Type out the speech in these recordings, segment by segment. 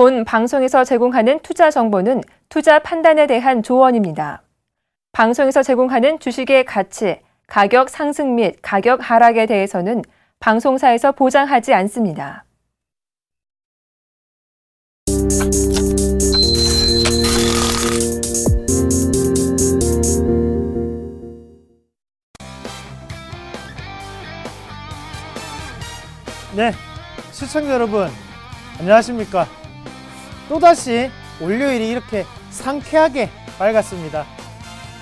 본 방송에서 제공하는 투자 정보는 투자 판단에 대한 조언입니다. 방송에서 제공하는 주식의 가치, 가격 상승 및 가격 하락에 대해서는 방송사에서 보장하지 않습니다. 네, 시청자 여러분 안녕하십니까. 또다시 월요일이 이렇게 상쾌하게 밝았습니다.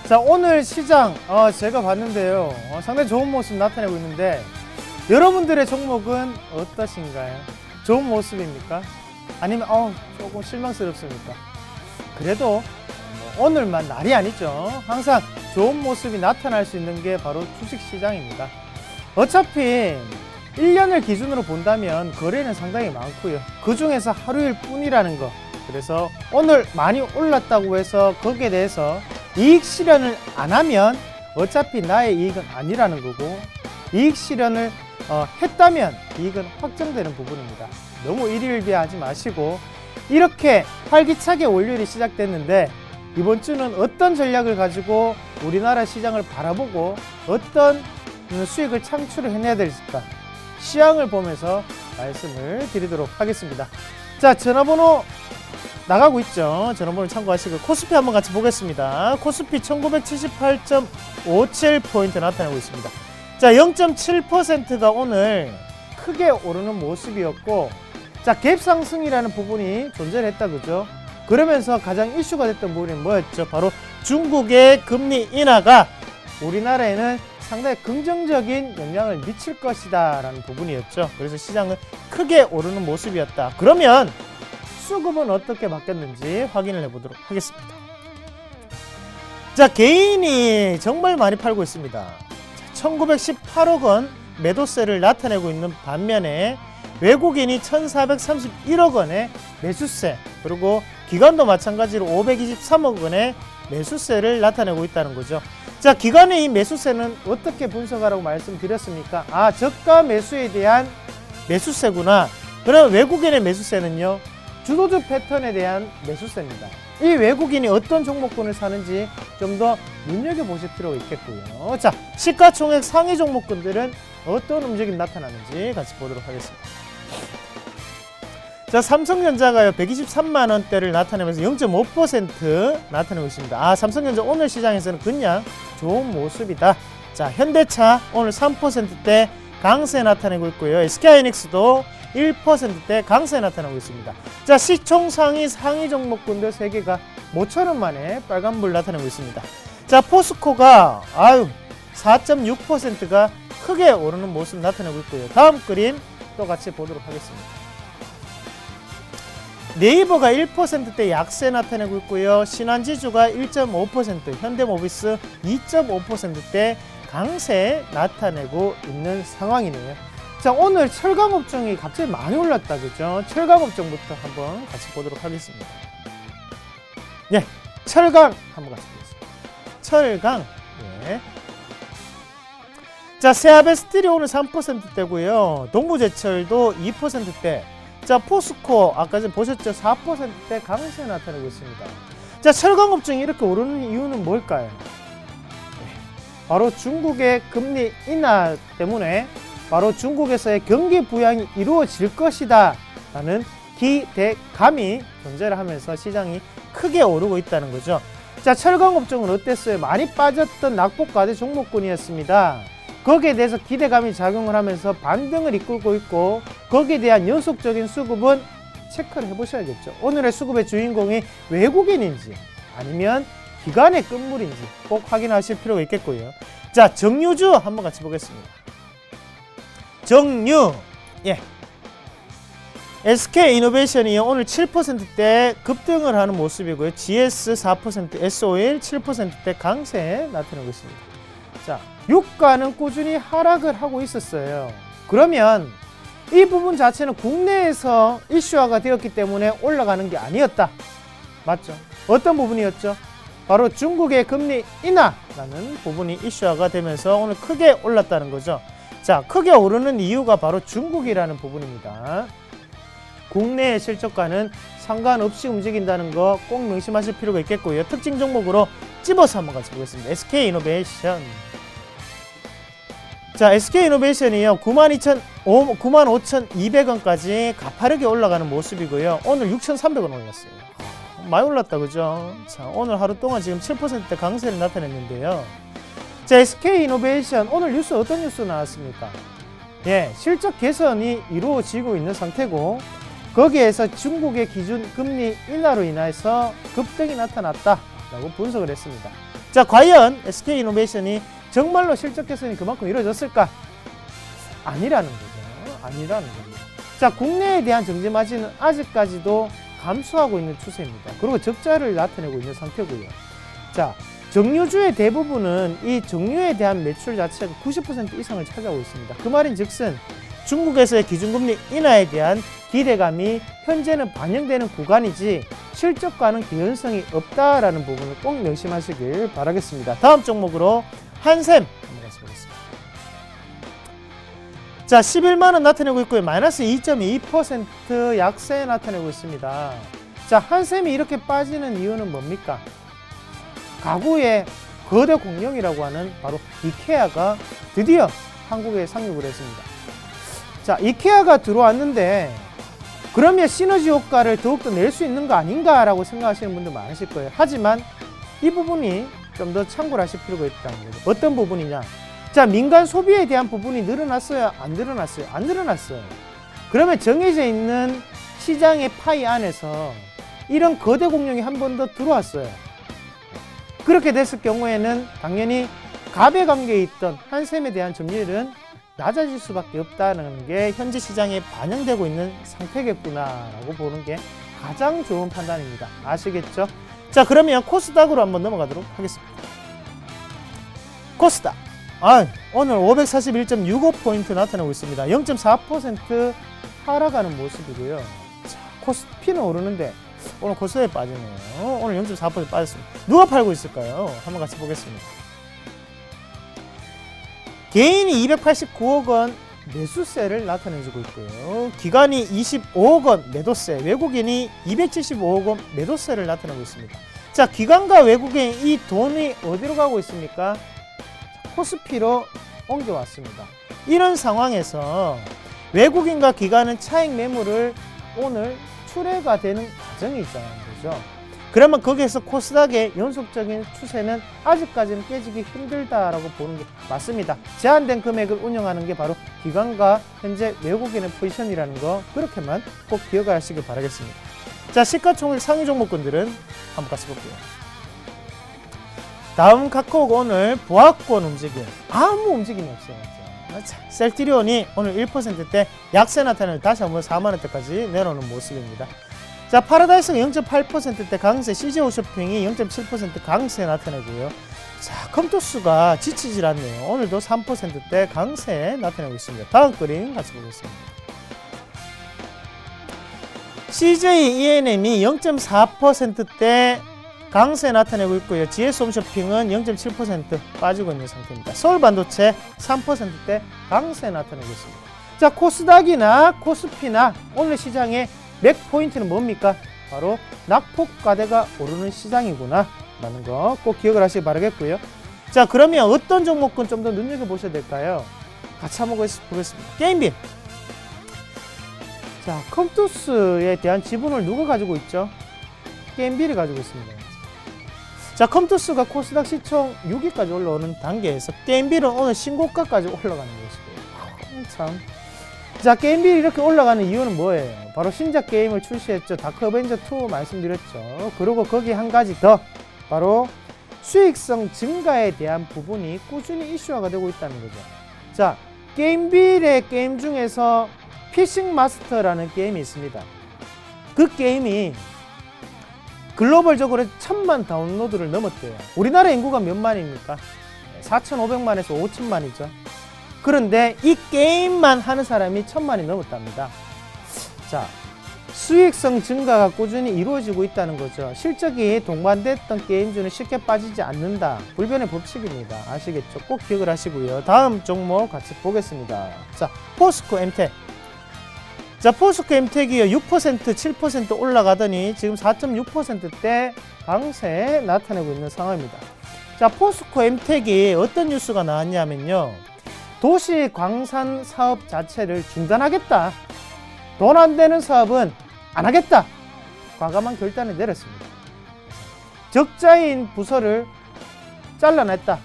자, 오늘 시장 제가 봤는데요, 상당히 좋은 모습 나타내고 있는데 여러분들의 종목은 어떠신가요? 좋은 모습입니까? 아니면 조금 실망스럽습니까? 그래도 오늘만 날이 아니죠. 항상 좋은 모습이 나타날 수 있는 게 바로 주식시장입니다. 어차피 1년을 기준으로 본다면 거래는 상당히 많고요. 그 중에서 하루일 뿐이라는 거. 그래서 오늘 많이 올랐다고 해서 거기에 대해서 이익 실현을 안 하면 어차피 나의 이익은 아니라는 거고, 이익 실현을 했다면 이익은 확정되는 부분입니다. 너무 일희일비하지 마시고, 이렇게 활기차게 월요일이 시작됐는데 이번 주는 어떤 전략을 가지고 우리나라 시장을 바라보고 어떤 수익을 창출을 해내야 될까, 시황을 보면서 말씀을 드리도록 하겠습니다. 자, 전화번호 나가고 있죠. 전화번호 참고하시고 코스피 한번 같이 보겠습니다. 코스피 1978.57포인트 나타나고 있습니다. 자, 0.7%가 오늘 크게 오르는 모습이었고, 자, 갭 상승이라는 부분이 존재를 했다, 그죠? 그러면서 가장 이슈가 됐던 부분이 뭐였죠? 바로 중국의 금리 인하가 우리나라에는 상당히 긍정적인 영향을 미칠 것이다 라는 부분이었죠. 그래서 시장은 크게 오르는 모습이었다. 그러면 수급은 어떻게 바뀌었는지 확인을 해보도록 하겠습니다. 자, 개인이 정말 많이 팔고 있습니다. 1918억 원 매도세를 나타내고 있는 반면에 외국인이 1431억 원의 매수세, 그리고 기관도 마찬가지로 523억 원의 매수세를 나타내고 있다는 거죠. 자, 기관의 이 매수세는 어떻게 분석하라고 말씀드렸습니까? 저가 매수에 대한 매수세구나. 그럼 외국인의 매수세는요, 주도주 패턴에 대한 매수세입니다. 이 외국인이 어떤 종목군을 사는지 좀 더 눈여겨보실 필요가 있겠고요. 자, 시가총액 상위 종목군들은 어떤 움직임 나타나는지 같이 보도록 하겠습니다. 자, 삼성전자가요 123만원대를 나타내면서 0.5% 나타내고 있습니다. 삼성전자 오늘 시장에서는 그냥 좋은 모습이다. 자, 현대차 오늘 3%대 강세 나타내고 있고요. SK하이닉스도 1%대 강세 나타나고 있습니다. 자, 시총 상위 종목군들 3개가 모처럼 만에 빨간불 나타내고 있습니다. 자, 포스코가 4.6%가 크게 오르는 모습 나타내고 있고요. 다음 그림 또 같이 보도록 하겠습니다. 네이버가 1%대 약세 나타내고 있고요. 신한지주가 1.5%, 현대모비스 2.5%대 강세 나타내고 있는 상황이네요. 자, 오늘 철강업종이 갑자기 많이 올랐다, 그죠? 철강업종부터 한번 같이 보도록 하겠습니다. 네, 철강 한번 같이 보겠습니다. 철강, 예. 자, 세아베스틸이 오늘 3%대고요. 동부제철도 2%대. 자, 포스코 아까 전에 보셨죠? 4%대 강세 나타내고 있습니다. 자, 철강업종이 이렇게 오르는 이유는 뭘까요? 바로 중국의 금리 인하 때문에 바로 중국에서의 경기 부양이 이루어질 것이다 라는 기대감이 존재를 하면서 시장이 크게 오르고 있다는 거죠. 자, 철강업종은 어땠어요? 많이 빠졌던 낙폭과대 종목군이었습니다. 거기에 대해서 기대감이 작용을 하면서 반등을 이끌고 있고, 거기에 대한 연속적인 수급은 체크를 해보셔야겠죠. 오늘의 수급의 주인공이 외국인인지 아니면 기관의 끝물인지 꼭 확인하실 필요가 있겠고요. 자, 정유주 한번 같이 보겠습니다. 정유, 예. SK이노베이션이 오늘 7%대 급등을 하는 모습이고요. GS 4%, S-오일 7%대 강세 나타내고 있습니다. 자, 유가는 꾸준히 하락을 하고 있었어요. 그러면 이 부분 자체는 국내에서 이슈화가 되었기 때문에 올라가는 게 아니었다. 맞죠? 어떤 부분이었죠? 바로 중국의 금리 인하라는 부분이 이슈화가 되면서 오늘 크게 올랐다는 거죠. 자, 크게 오르는 이유가 바로 중국이라는 부분입니다. 국내의 실적과는 상관없이 움직인다는 거 꼭 명심하실 필요가 있겠고요. 특징 종목으로 찝어서 한번 같이 보겠습니다. SK이노베이션. 자, SK이노베이션이요. 95,200원까지 가파르게 올라가는 모습이고요. 오늘 6,300원 올랐어요. 많이 올랐다, 그죠? 자, 오늘 하루 동안 지금 7%대 강세를 나타냈는데요. 자, SK이노베이션 오늘 뉴스 어떤 뉴스 나왔습니까? 예, 실적 개선이 이루어지고 있는 상태고 거기에서 중국의 기준 금리 인하로 인해서 급등이 나타났다라고 분석을 했습니다. 자, 과연 SK이노베이션이 정말로 실적 개선이 그만큼 이루어졌을까? 아니라는 거죠. 아니라는 겁니다. 자, 국내에 대한 정제 마진은 아직까지도 감소하고 있는 추세입니다. 그리고 적자를 나타내고 있는 상태고요. 자, 정유주의 대부분은 이 정유에 대한 매출 자체가 90% 이상을 차지하고 있습니다. 그 말인즉슨 중국에서의 기준금리 인하에 대한 기대감이 현재는 반영되는 구간이지 실적과는 개연성이 없다라는 부분을 꼭 명심하시길 바라겠습니다. 다음 종목으로 한샘 한번 같이 보겠습니다. 자, 11만원 나타내고 있고요. 마이너스 2.2% 약세 나타내고 있습니다. 자, 한샘이 이렇게 빠지는 이유는 뭡니까? 가구의 거대 공룡이라고 하는 바로 이케아가 드디어 한국에 상륙을 했습니다. 자, 이케아가 들어왔는데 그러면 시너지 효과를 더욱더 낼 수 있는 거 아닌가 라고 생각하시는 분들 많으실 거예요. 하지만 이 부분이 좀 더 참고를 하실 필요가 있다는 거죠. 어떤 부분이냐? 자, 민간 소비에 대한 부분이 늘어났어요? 안 늘어났어요? 안 늘어났어요. 그러면 정해져 있는 시장의 파이 안에서 이런 거대 공룡이 한 번 더 들어왔어요. 그렇게 됐을 경우에는 당연히 갑의 관계에 있던 한샘에 대한 점유율은 낮아질 수밖에 없다는 게 현재 시장에 반영되고 있는 상태겠구나라고 보는 게 가장 좋은 판단입니다. 아시겠죠? 자, 그러면 코스닥으로 한번 넘어가도록 하겠습니다. 코스닥. 오늘 541.65포인트 나타나고 있습니다. 0.4% 하락하는 모습이고요. 자, 코스피는 오르는데 오늘 코스닥에 빠지네요. 오늘 0.4% 빠졌습니다. 누가 팔고 있을까요? 한번 같이 보겠습니다. 개인이 289억 원 매수세를 나타내주고 있고요. 기관이 25억 원 매도세, 외국인이 275억 원 매도세를 나타내고 있습니다. 자, 기관과 외국인 이 돈이 어디로 가고 있습니까? 코스피로 옮겨왔습니다. 이런 상황에서 외국인과 기관은 차익 매물을 오늘 출회가 되는 과정이 있다는 거죠. 그러면 거기에서 코스닥의 연속적인 추세는 아직까지는 깨지기 힘들다라고 보는 게 맞습니다. 제한된 금액을 운영하는 게 바로 기관과 현재 외국인의 포지션이라는 거 그렇게만 꼭 기억하시길 바라겠습니다. 자, 시가총액 상위 종목군들은 한번 같이 볼게요. 다음 카카오가 오늘 보합권 움직임 아무 움직임이 없어요. 자, 셀트리온이 오늘 1%대 약세 나타내는 다시 한번 4만원대까지 내려오는 모습입니다. 자, 파라다이스가 0.8%대 강세, CJ홈쇼핑이 0.7% 강세 나타내고요. 자, 컴투스가 지치질 않네요. 오늘도 3%대 강세 나타내고 있습니다. 다음 그림 같이 보겠습니다. CJ ENM이 0.4%대 강세 나타내고 있고요. GS홈쇼핑은 0.7% 빠지고 있는 상태입니다. 서울반도체 3%대 강세 나타내고 있습니다. 자, 코스닥이나 코스피나 오늘 시장의 맥포인트는 뭡니까? 바로 낙폭과대가 오르는 시장이구나 라는 거 꼭 기억을 하시기 바라겠고요. 자, 그러면 어떤 종목군 좀 더 눈여겨보셔야 될까요? 같이 한번 보겠습니다. 게임빌. 자, 컴투스에 대한 지분을 누가 가지고 있죠? 게임빌이 가지고 있습니다. 자, 컴투스가 코스닥 시총 6위까지 올라오는 단계에서 게임빌은 오늘 신고가까지 올라가는 모습이에요. 참. 자, 게임빌이 이렇게 올라가는 이유는 뭐예요? 바로 신작 게임을 출시했죠. 다크 어벤져 2 말씀드렸죠. 그리고 거기 한 가지 더 바로 수익성 증가에 대한 부분이 꾸준히 이슈화가 되고 있다는 거죠. 자, 게임빌의 게임 중에서 피싱 마스터라는 게임이 있습니다. 그 게임이 글로벌적으로 1000만 다운로드를 넘었대요. 우리나라 인구가 몇 만입니까? 4,500만에서 5,000만이죠. 그런데 이 게임만 하는 사람이 1000만이 넘었답니다. 자, 수익성 증가가 꾸준히 이루어지고 있다는 거죠. 실적이 동반됐던 게임주는 쉽게 빠지지 않는다. 불변의 법칙입니다. 아시겠죠? 꼭 기억을 하시고요. 다음 종목 같이 보겠습니다. 자, 포스코 엠텍. 자, 포스코 엠텍이요 6%, 7% 올라가더니 지금 4.6%대 강세 나타내고 있는 상황입니다. 자, 포스코 엠텍이 어떤 뉴스가 나왔냐면요. 도시 광산 사업 자체를 중단하겠다. 돈 안 되는 사업은 안 하겠다. 과감한 결단을 내렸습니다. 적자인 부서를 잘라냈다.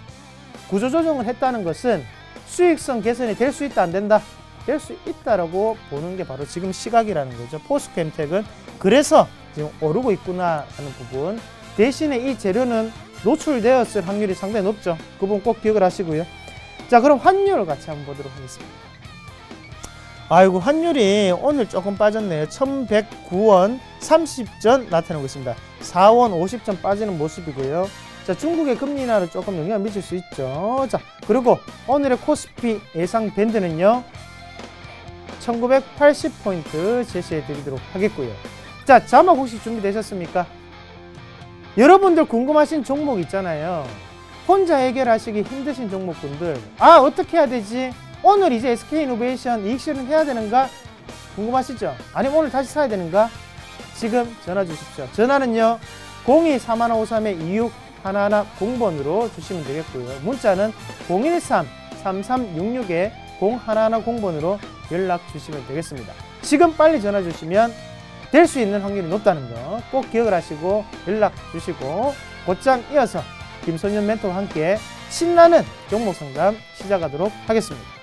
구조조정을 했다는 것은 수익성 개선이 될 수 있다, 안 된다? 될 수 있다라고 보는 게 바로 지금 시각이라는 거죠. 포스코 엠텍은 그래서 지금 오르고 있구나 하는 부분. 대신에 이 재료는 노출되었을 확률이 상당히 높죠. 그 부분 꼭 기억을 하시고요. 자, 그럼 환율을 같이 한번 보도록 하겠습니다. 아이고, 환율이 오늘 조금 빠졌네요. 1109원 30전 나타나고 있습니다. 4원 50전 빠지는 모습이고요. 자, 중국의 금리 인하를 조금 영향을 미칠 수 있죠. 자, 그리고 오늘의 코스피 예상 밴드는요 1980포인트 제시해 드리도록 하겠고요. 자, 자막 혹시 준비되셨습니까? 여러분들 궁금하신 종목 있잖아요. 혼자 해결하시기 힘드신 종목분들, 아, 어떻게 해야 되지? 오늘 이제 SK이노베이션 이익 실현 해야 되는가? 궁금하시죠? 아니면 오늘 다시 사야 되는가? 지금 전화 주십시오. 전화는요 02-315-326-1110번으로 주시면 되겠고요. 문자는 013-3366-0110번으로 연락 주시면 되겠습니다. 지금 빨리 전화 주시면 될 수 있는 확률이 높다는 거 꼭 기억을 하시고 연락 주시고, 곧장 이어서 김선현 멘토와 함께 신나는 종목 상담 시작하도록 하겠습니다.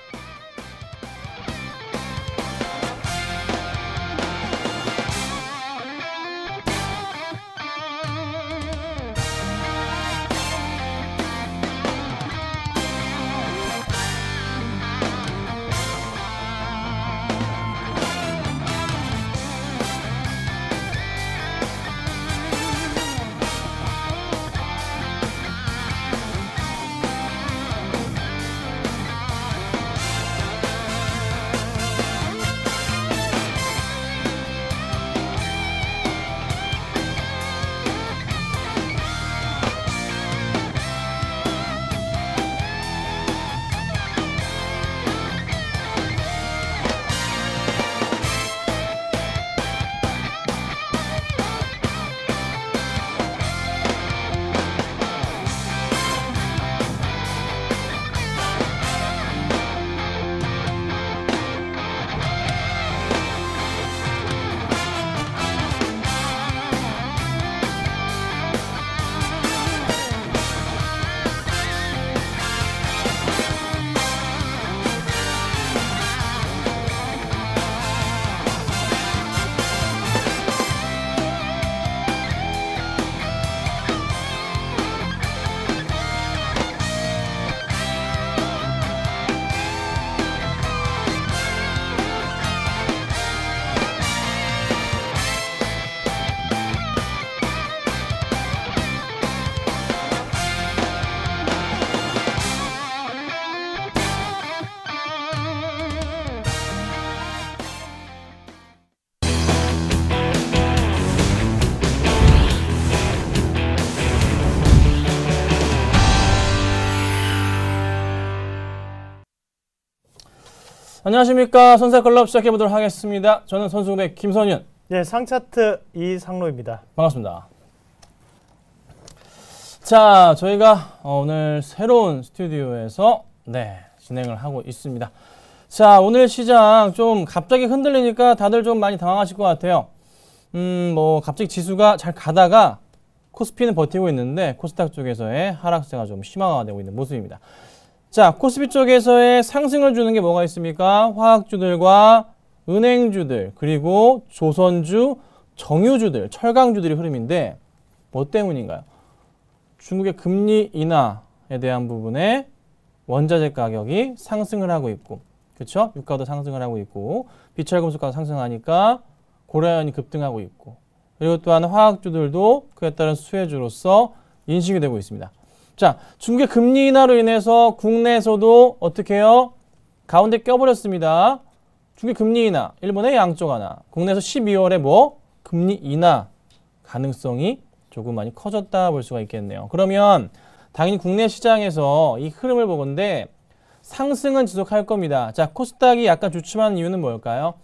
안녕하십니까. 선사클럽 시작해보도록 하겠습니다. 저는 선수배 김선윤. 네, 상차트 이상로입니다. 반갑습니다. 자, 저희가 오늘 새로운 스튜디오에서 진행을 하고 있습니다. 자, 오늘 시장 좀 갑자기 흔들리니까 다들 좀 많이 당황하실 것 같아요. 갑자기 지수가 잘 가다가 코스피는 버티고 있는데 코스닥 쪽에서의 하락세가 좀 심화가 되고 있는 모습입니다. 자, 코스피 쪽에서의 상승을 주는 게 뭐가 있습니까? 화학주들과 은행주들, 그리고 조선주, 정유주들, 철강주들의 흐름인데 뭐 때문인가요? 중국의 금리 인하에 대한 부분에 원자재 가격이 상승을 하고 있고, 그렇죠? 유가도 상승을 하고 있고, 비철금속가가 상승하니까 고라연이 급등하고 있고, 그리고 또한 화학주들도 그에 따른 수혜주로서 인식이 되고 있습니다. 자, 중국의 금리 인하로 인해서 국내에서도 어떻게 해요? 가운데 껴버렸습니다. 중국의 금리 인하, 일본의 양적 완화, 국내에서 12월에 금리 인하 가능성이 조금 많이 커졌다 볼 수가 있겠네요. 그러면 당연히 국내 시장에서 이 흐름을 보건대 상승은 지속할 겁니다. 자, 코스닥이 약간 주춤하는 이유는 뭘까요?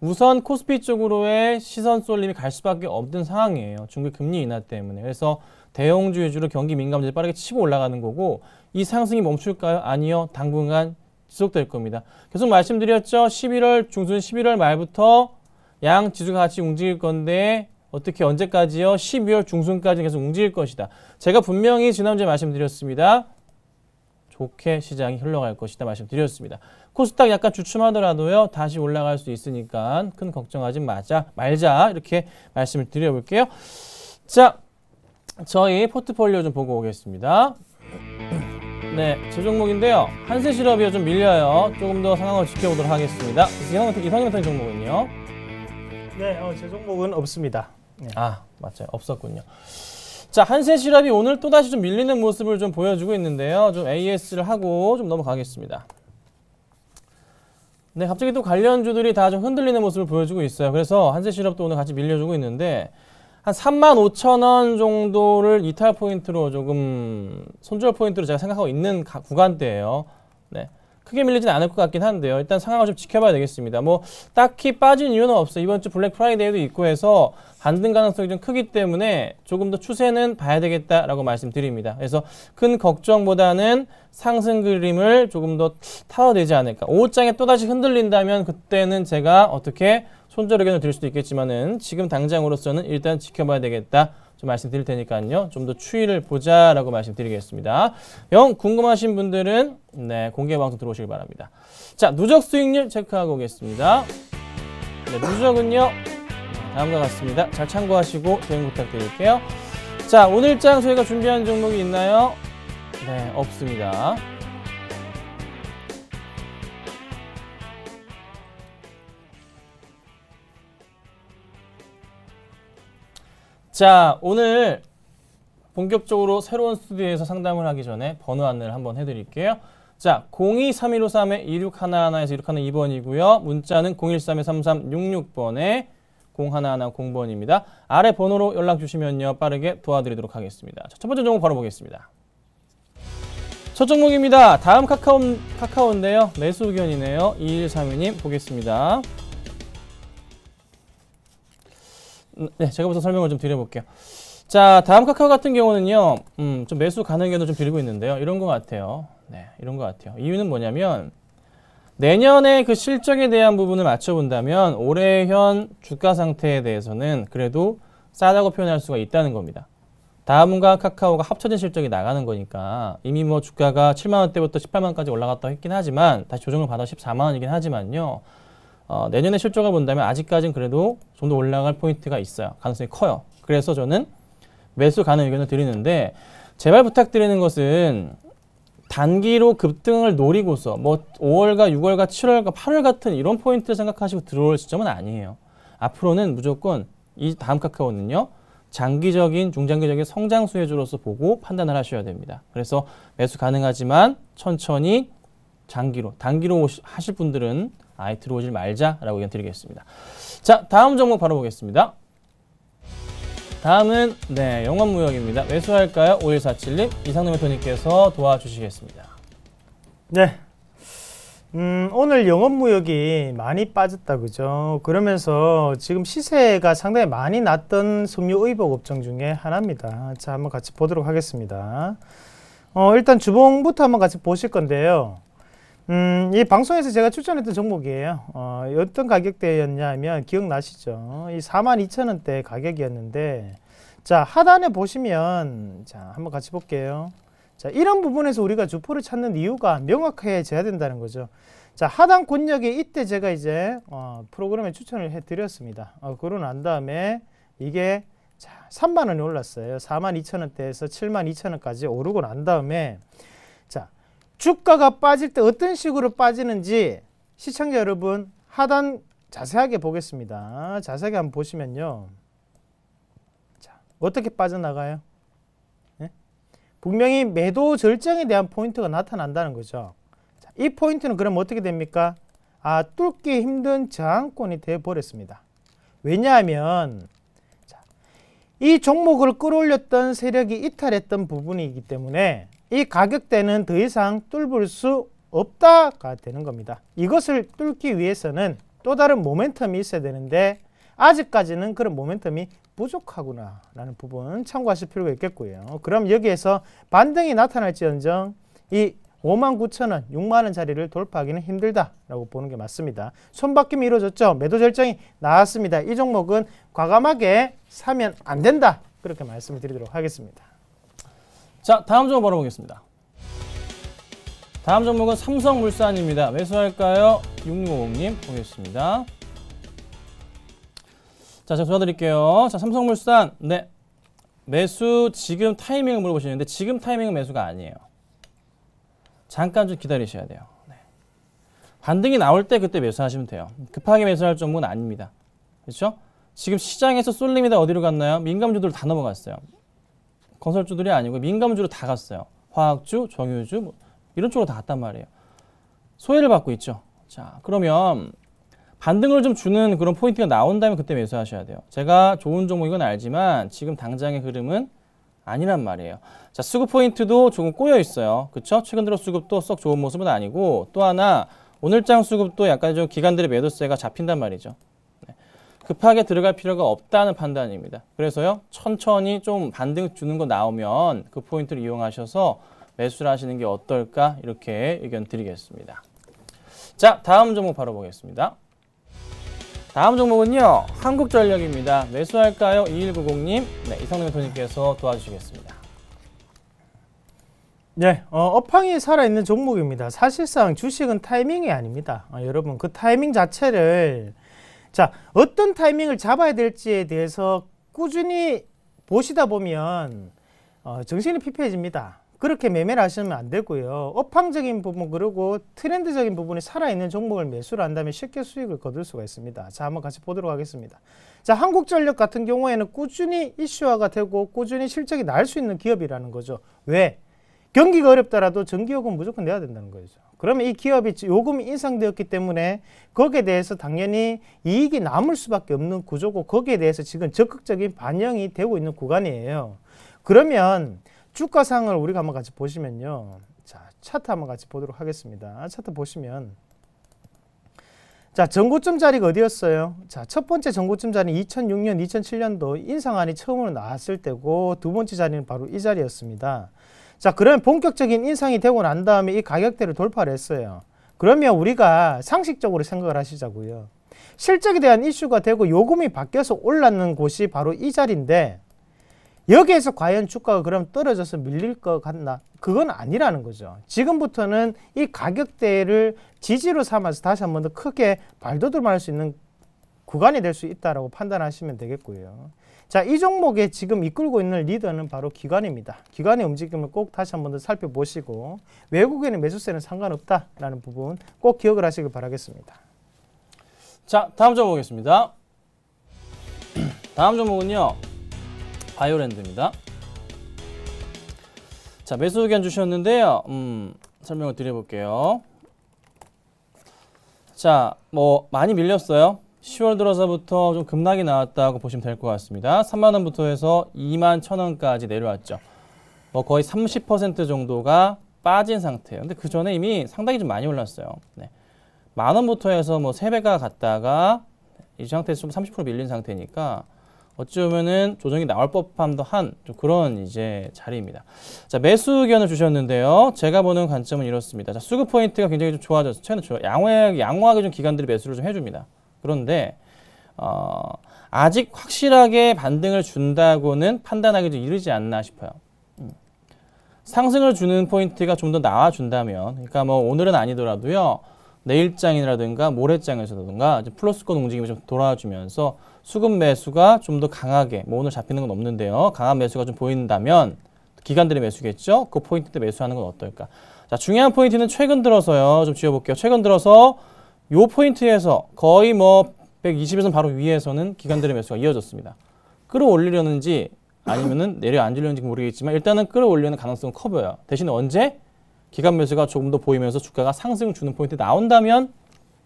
우선 코스피 쪽으로의 시선 쏠림이 갈 수밖에 없는 상황이에요. 중국 금리 인하 때문에. 그래서 대형주 위주로 경기 민감주를 빠르게 치고 올라가는 거고 이 상승이 멈출까요? 아니요. 당분간 지속될 겁니다. 계속 말씀드렸죠. 11월 중순 11월 말부터 양 지수가 같이 움직일 건데 어떻게 언제까지요? 12월 중순까지 계속 움직일 것이다. 제가 분명히 지난주에 말씀드렸습니다. 좋게 시장이 흘러갈 것이다 말씀드렸습니다. 코스닥 약간 주춤하더라도요. 다시 올라갈 수 있으니까 큰 걱정하지 말자 이렇게 말씀을 드려볼게요. 자, 저희 포트폴리오 좀 보고 오겠습니다. 네, 제 종목인데요. 한세실업이 좀 밀려요. 조금 더 상황을 지켜보도록 하겠습니다. 이성형부터 종목은요? 네, 제 종목은 없습니다. 네. 아, 맞아요. 없었군요. 자, 한세실업이 오늘 또다시 좀 밀리는 모습을 좀 보여주고 있는데요. 좀 AS를 하고 좀 넘어가겠습니다. 네, 갑자기 또 관련주들이 다 좀 흔들리는 모습을 보여주고 있어요. 그래서 한세실업도 오늘 같이 밀려주고 있는데 한 35,000원 정도를 이탈 포인트로 조금 손절 포인트로 제가 생각하고 있는 구간대예요. 네. 크게 밀리진 않을 것 같긴 한데요. 일단 상황을 좀 지켜봐야 되겠습니다. 뭐 딱히 빠진 이유는 없어요. 이번 주 블랙 프라이데이도 있고 해서 반등 가능성이 좀 크기 때문에 조금 더 추세는 봐야 되겠다라고 말씀드립니다. 그래서 큰 걱정보다는 상승 그림을 조금 더 타야 되지 않을까. 오후장에 또다시 흔들린다면 그때는 제가 어떻게 손절 의견을 드릴 수도 있겠지만은 지금 당장으로서는 일단 지켜봐야 되겠다. 좀 말씀드릴 테니까요. 좀 더 추이를 보자라고 말씀드리겠습니다. 영 궁금하신 분들은 네, 공개 방송 들어오시길 바랍니다. 자, 누적 수익률 체크하고 오겠습니다. 네, 누적은요. 다음과 같습니다. 잘 참고하시고 대응 부탁드릴게요. 자, 오늘장 저희가 준비한 종목이 있나요? 네, 없습니다. 자, 오늘 본격적으로 새로운 스튜디오에서 상담을 하기 전에 번호 안내를 한번 해드릴게요. 자, 02-3153-2611에서 2612번이고요. 문자는 013-3366번에 0110번입니다. 아래 번호로 연락 주시면요. 빠르게 도와드리도록 하겠습니다. 자, 첫 번째 종목 바로 보겠습니다. 첫 종목입니다. 다음 카카오인데요. 매수 의견이네요. 2132님 보겠습니다. 네, 제가부터 설명을 좀 드려볼게요. 자, 다음 카카오 같은 경우는요, 좀 매수 가능 의견을 좀 드리고 있는데요. 이런 것 같아요. 네, 이런 것 같아요. 이유는 뭐냐면, 내년에 그 실적에 대한 부분을 맞춰본다면, 올해 현 주가 상태에 대해서는 그래도 싸다고 표현할 수가 있다는 겁니다. 다음과 카카오가 합쳐진 실적이 나가는 거니까, 이미 뭐 주가가 7만원대부터 18만원까지 올라갔다고 했긴 하지만, 다시 조정을 받아 14만원이긴 하지만요, 내년에 실적을 본다면 아직까지는 그래도 좀 더 올라갈 포인트가 있어요. 가능성이 커요. 그래서 저는 매수 가능 의견을 드리는데 제발 부탁드리는 것은 단기로 급등을 노리고서 뭐 5월과 6월과 7월과 8월 같은 이런 포인트를 생각하시고 들어올 시점은 아니에요. 앞으로는 무조건 이 다음 카카오는요. 장기적인, 중장기적인 성장 수혜주로서 보고 판단을 하셔야 됩니다. 그래서 매수 가능하지만 천천히 장기로, 단기로 하실 분들은 아예 들어오질 말자라고 의견 드리겠습니다. 자, 다음 종목 바로 보겠습니다. 다음은 네, 영업무역입니다. 매수할까요? 5147님, 이상놈의 토니께서 도와주시겠습니다. 네. 오늘 영업무역이 많이 빠졌다, 그죠? 그러면서 지금 시세가 상당히 많이 났던 섬유의복 업종 중에 하나입니다. 자, 한번 같이 보도록 하겠습니다. 일단 주봉부터 한번 같이 보실 건데요. 이 방송에서 제가 추천했던 종목이에요. 어떤 가격대였냐면 기억나시죠? 이 42,000원대 가격이었는데, 자, 하단에 보시면, 자, 한번 같이 볼게요. 자, 이런 부분에서 우리가 주포를 찾는 이유가 명확해져야 된다는 거죠. 자, 하단 권역에 이때 제가 이제 프로그램에 추천을 해드렸습니다. 그러고 난 다음에 이게 자, 3만원이 올랐어요. 42,000원대에서 72,000원까지 오르고 난 다음에, 자, 주가가 빠질 때 어떤 식으로 빠지는지 시청자 여러분 하단 자세하게 보겠습니다. 자세하게 한번 보시면요. 자, 어떻게 빠져나가요? 네? 분명히 매도 절정에 대한 포인트가 나타난다는 거죠. 자, 이 포인트는 그럼 어떻게 됩니까? 뚫기 힘든 저항권이 되어버렸습니다. 왜냐하면 자, 이 종목을 끌어올렸던 세력이 이탈했던 부분이기 때문에 이 가격대는 더 이상 뚫을 수 없다가 되는 겁니다. 이것을 뚫기 위해서는 또 다른 모멘텀이 있어야 되는데 아직까지는 그런 모멘텀이 부족하구나 라는 부분 참고하실 필요가 있겠고요. 그럼 여기에서 반등이 나타날지언정 이 59,000원, 6만원 자리를 돌파하기는 힘들다라고 보는 게 맞습니다. 손바뀜이 이루어졌죠. 매도 결정이 나왔습니다. 이 종목은 과감하게 사면 안 된다. 그렇게 말씀을 드리도록 하겠습니다. 자, 다음 종목 바라보겠습니다. 다음 종목은 삼성물산입니다. 매수할까요? 6650님 보겠습니다. 자, 제가 도와드릴게요. 자, 삼성물산. 네. 매수 지금 타이밍을 물어보시는데 지금 타이밍은 매수가 아니에요. 잠깐 좀 기다리셔야 돼요. 네. 반등이 나올 때 그때 매수하시면 돼요. 급하게 매수할 종목은 아닙니다. 그렇죠? 지금 시장에서 쏠 리미트 어디로 갔나요? 민감주들 다 넘어갔어요. 건설주들이 아니고 민감주로 다 갔어요. 화학주, 정유주 뭐 이런 쪽으로 다 갔단 말이에요. 소외를 받고 있죠. 자, 그러면 반등을 좀 주는 그런 포인트가 나온다면 그때 매수하셔야 돼요. 제가 좋은 종목인 건 알지만 지금 당장의 흐름은 아니란 말이에요. 자, 수급 포인트도 조금 꼬여 있어요. 그쵸? 최근 들어 수급도 썩 좋은 모습은 아니고 또 하나 오늘장 수급도 약간 좀 기관들의 매도세가 잡힌단 말이죠. 네. 급하게 들어갈 필요가 없다는 판단입니다. 그래서요, 천천히 좀 반등 주는 거 나오면 그 포인트를 이용하셔서 매수를 하시는 게 어떨까 이렇게 의견 드리겠습니다. 자, 다음 종목 바로 보겠습니다. 다음 종목은요, 한국전력입니다. 매수할까요? 2190님. 네, 이성능 대표님께서 도와주시겠습니다. 네, 업황이 살아있는 종목입니다. 사실상 주식은 타이밍이 아닙니다. 여러분, 그 타이밍 자체를 자, 어떤 타이밍을 잡아야 될지에 대해서 꾸준히 보시다 보면 정신이 피폐해집니다. 그렇게 매매를 하시면 안 되고요. 업황적인 부분 그리고 트렌드적인 부분이 살아있는 종목을 매수를 한다면 쉽게 수익을 거둘 수가 있습니다. 자, 한번 같이 보도록 하겠습니다. 자, 한국전력 같은 경우에는 꾸준히 이슈화가 되고 꾸준히 실적이 날 수 있는 기업이라는 거죠. 왜? 경기가 어렵더라도 전기요금 무조건 내야 된다는 거죠. 그러면 이 기업이 요금이 인상되었기 때문에 거기에 대해서 당연히 이익이 남을 수밖에 없는 구조고 거기에 대해서 지금 적극적인 반영이 되고 있는 구간이에요. 그러면 주가상을 우리가 한번 같이 보시면요. 자, 차트 한번 같이 보도록 하겠습니다. 차트 보시면 자, 전고점 자리가 어디였어요? 자, 첫 번째 전고점 자리는 2006년, 2007년도 인상안이 처음으로 나왔을 때고 두 번째 자리는 바로 이 자리였습니다. 자, 그러면 본격적인 인상이 되고 난 다음에 이 가격대를 돌파를 했어요. 그러면 우리가 상식적으로 생각을 하시자고요. 실적에 대한 이슈가 되고 요금이 바뀌어서 올랐는 곳이 바로 이 자리인데 여기에서 과연 주가가 그럼 떨어져서 밀릴 것 같나? 그건 아니라는 거죠. 지금부터는 이 가격대를 지지로 삼아서 다시 한 번 더 크게 발돋움할 수 있는 구간이 될 수 있다고 판단하시면 되겠고요. 자, 이 종목에 지금 이끌고 있는 리더는 바로 기관입니다. 기관의 움직임을 꼭 다시 한 번 더 살펴보시고 외국인의 매수세는 상관없다라는 부분 꼭 기억을 하시길 바라겠습니다. 자, 다음 종목 보겠습니다. 다음 종목은요, 바이오랜드입니다. 자, 매수 의견 주셨는데요. 설명을 드려볼게요. 자, 뭐 많이 밀렸어요. 10월 들어서부터 좀 급락이 나왔다고 보시면 될 것 같습니다. 3만 원부터 해서 2만 1,000원까지 내려왔죠. 뭐 거의 30% 정도가 빠진 상태예요. 근데 그 전에 이미 상당히 좀 많이 올랐어요. 네. 만 원부터 해서 뭐 3배가 갔다가 이 상태에서 좀 30% 밀린 상태니까 어찌 보면은 조정이 나올 법함도 한 좀 그런 이제 자리입니다. 자, 매수 의견을 주셨는데요. 제가 보는 관점은 이렇습니다. 자, 수급 포인트가 굉장히 좀 좋아져서 최근 양호하게 좀 기관들이 매수를 좀 해줍니다. 그런데 아직 확실하게 반등을 준다고는 판단하기 좀 이르지 않나 싶어요. 상승을 주는 포인트가 좀 더 나와준다면, 그러니까 뭐 오늘은 아니더라도요, 내일장이라든가 모레장에서라든가 플러스권 움직임이 좀 돌아주면서 수급 매수가 좀 더 강하게, 뭐 오늘 잡히는 건 없는데요, 강한 매수가 좀 보인다면 기관들의 매수겠죠. 그 포인트 때 매수하는 건 어떨까? 자, 중요한 포인트는 최근 들어서요. 좀 지워볼게요. 최근 들어서 요 포인트에서 거의 뭐 120에서 바로 위에서는 기관들의 매수가 이어졌습니다. 끌어올리려는지 아니면은 내려앉으려는지 모르겠지만 일단은 끌어올리는 가능성은 커 보여요. 대신에 언제? 기관 매수가 조금 더 보이면서 주가가 상승을 주는 포인트 나온다면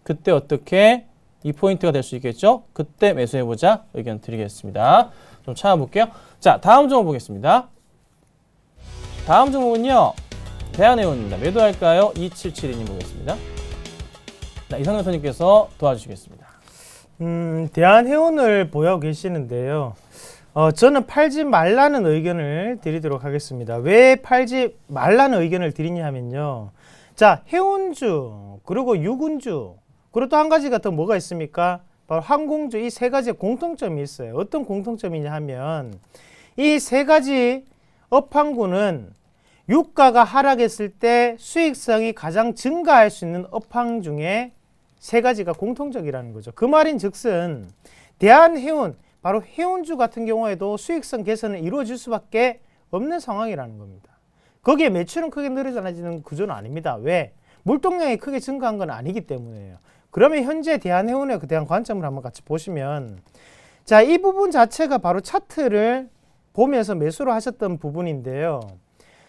그때 어떻게 이 포인트가 될 수 있겠죠? 그때 매수해보자 의견 드리겠습니다. 좀 찾아볼게요. 자, 다음 종목 보겠습니다. 다음 종목은요, 대한해운입니다. 매도할까요? 2772님 보겠습니다. 네, 이상현 선생님께서 도와주시겠습니다. 대한해운을 보유하고 계시는데요. 저는 팔지 말라는 의견을 드리도록 하겠습니다. 왜 팔지 말라는 의견을 드리냐 하면요. 자, 해운주, 그리고 유군주, 그리고 또 한 가지가 더 뭐가 있습니까? 바로 항공주, 이 세 가지의 공통점이 있어요. 어떤 공통점이냐 하면 이 세 가지 업항구는 유가가 하락했을 때 수익성이 가장 증가할 수 있는 업항 중에 세 가지가 공통적이라는 거죠. 그 말인 즉슨 대한해운, 바로 해운주 같은 경우에도 수익성 개선은 이루어질 수밖에 없는 상황이라는 겁니다. 거기에 매출은 크게 늘어나지는 구조는 아닙니다. 왜? 물동량이 크게 증가한 건 아니기 때문이에요. 그러면 현재 대한해운에 대한 관점을 한번 같이 보시면, 자, 이 부분 자체가 바로 차트를 보면서 매수를 하셨던 부분인데요.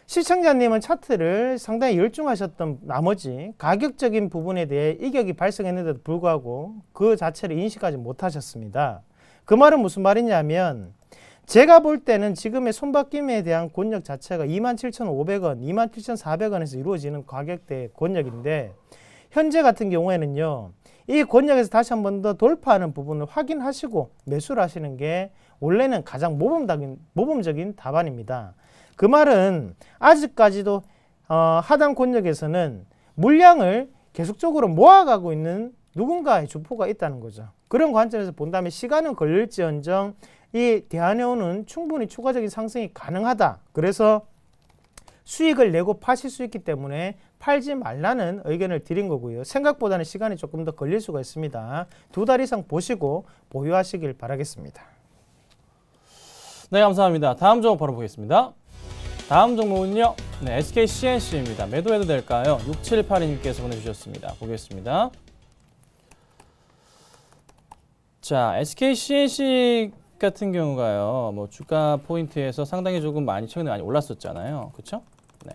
시청자님은 차트를 상당히 열중하셨던 나머지 가격적인 부분에 대해 이격이 발생했는데도 불구하고 그 자체를 인식하지 못하셨습니다. 그 말은 무슨 말이냐면, 제가 볼 때는 지금의 손바뀜에 대한 권역 자체가 27,500원, 27,400원에서 이루어지는 가격대 권역인데, 현재 같은 경우에는요, 이 권역에서 다시 한 번 더 돌파하는 부분을 확인하시고 매수를 하시는 게 원래는 가장 모범적인 답안입니다. 그 말은 아직까지도 하단 권역에서는 물량을 계속적으로 모아가고 있는 누군가의 주포가 있다는 거죠. 그런 관점에서 본다면 시간은 걸릴지언정 이 대한해운은 충분히 추가적인 상승이 가능하다. 그래서 수익을 내고 파실 수 있기 때문에 팔지 말라는 의견을 드린 거고요. 생각보다는 시간이 조금 더 걸릴 수가 있습니다. 2달 이상 보시고 보유하시길 바라겠습니다. 네, 감사합니다. 다음 종목 바로 보겠습니다. 다음 종목은요. 네, SK CNC입니다. 매도해도 될까요? 6782님께서 보내주셨습니다. 보겠습니다. 자, SK CNC 같은 경우가요. 뭐 주가 포인트에서 상당히 조금 최근에 많이 올랐었잖아요. 그렇죠? 네.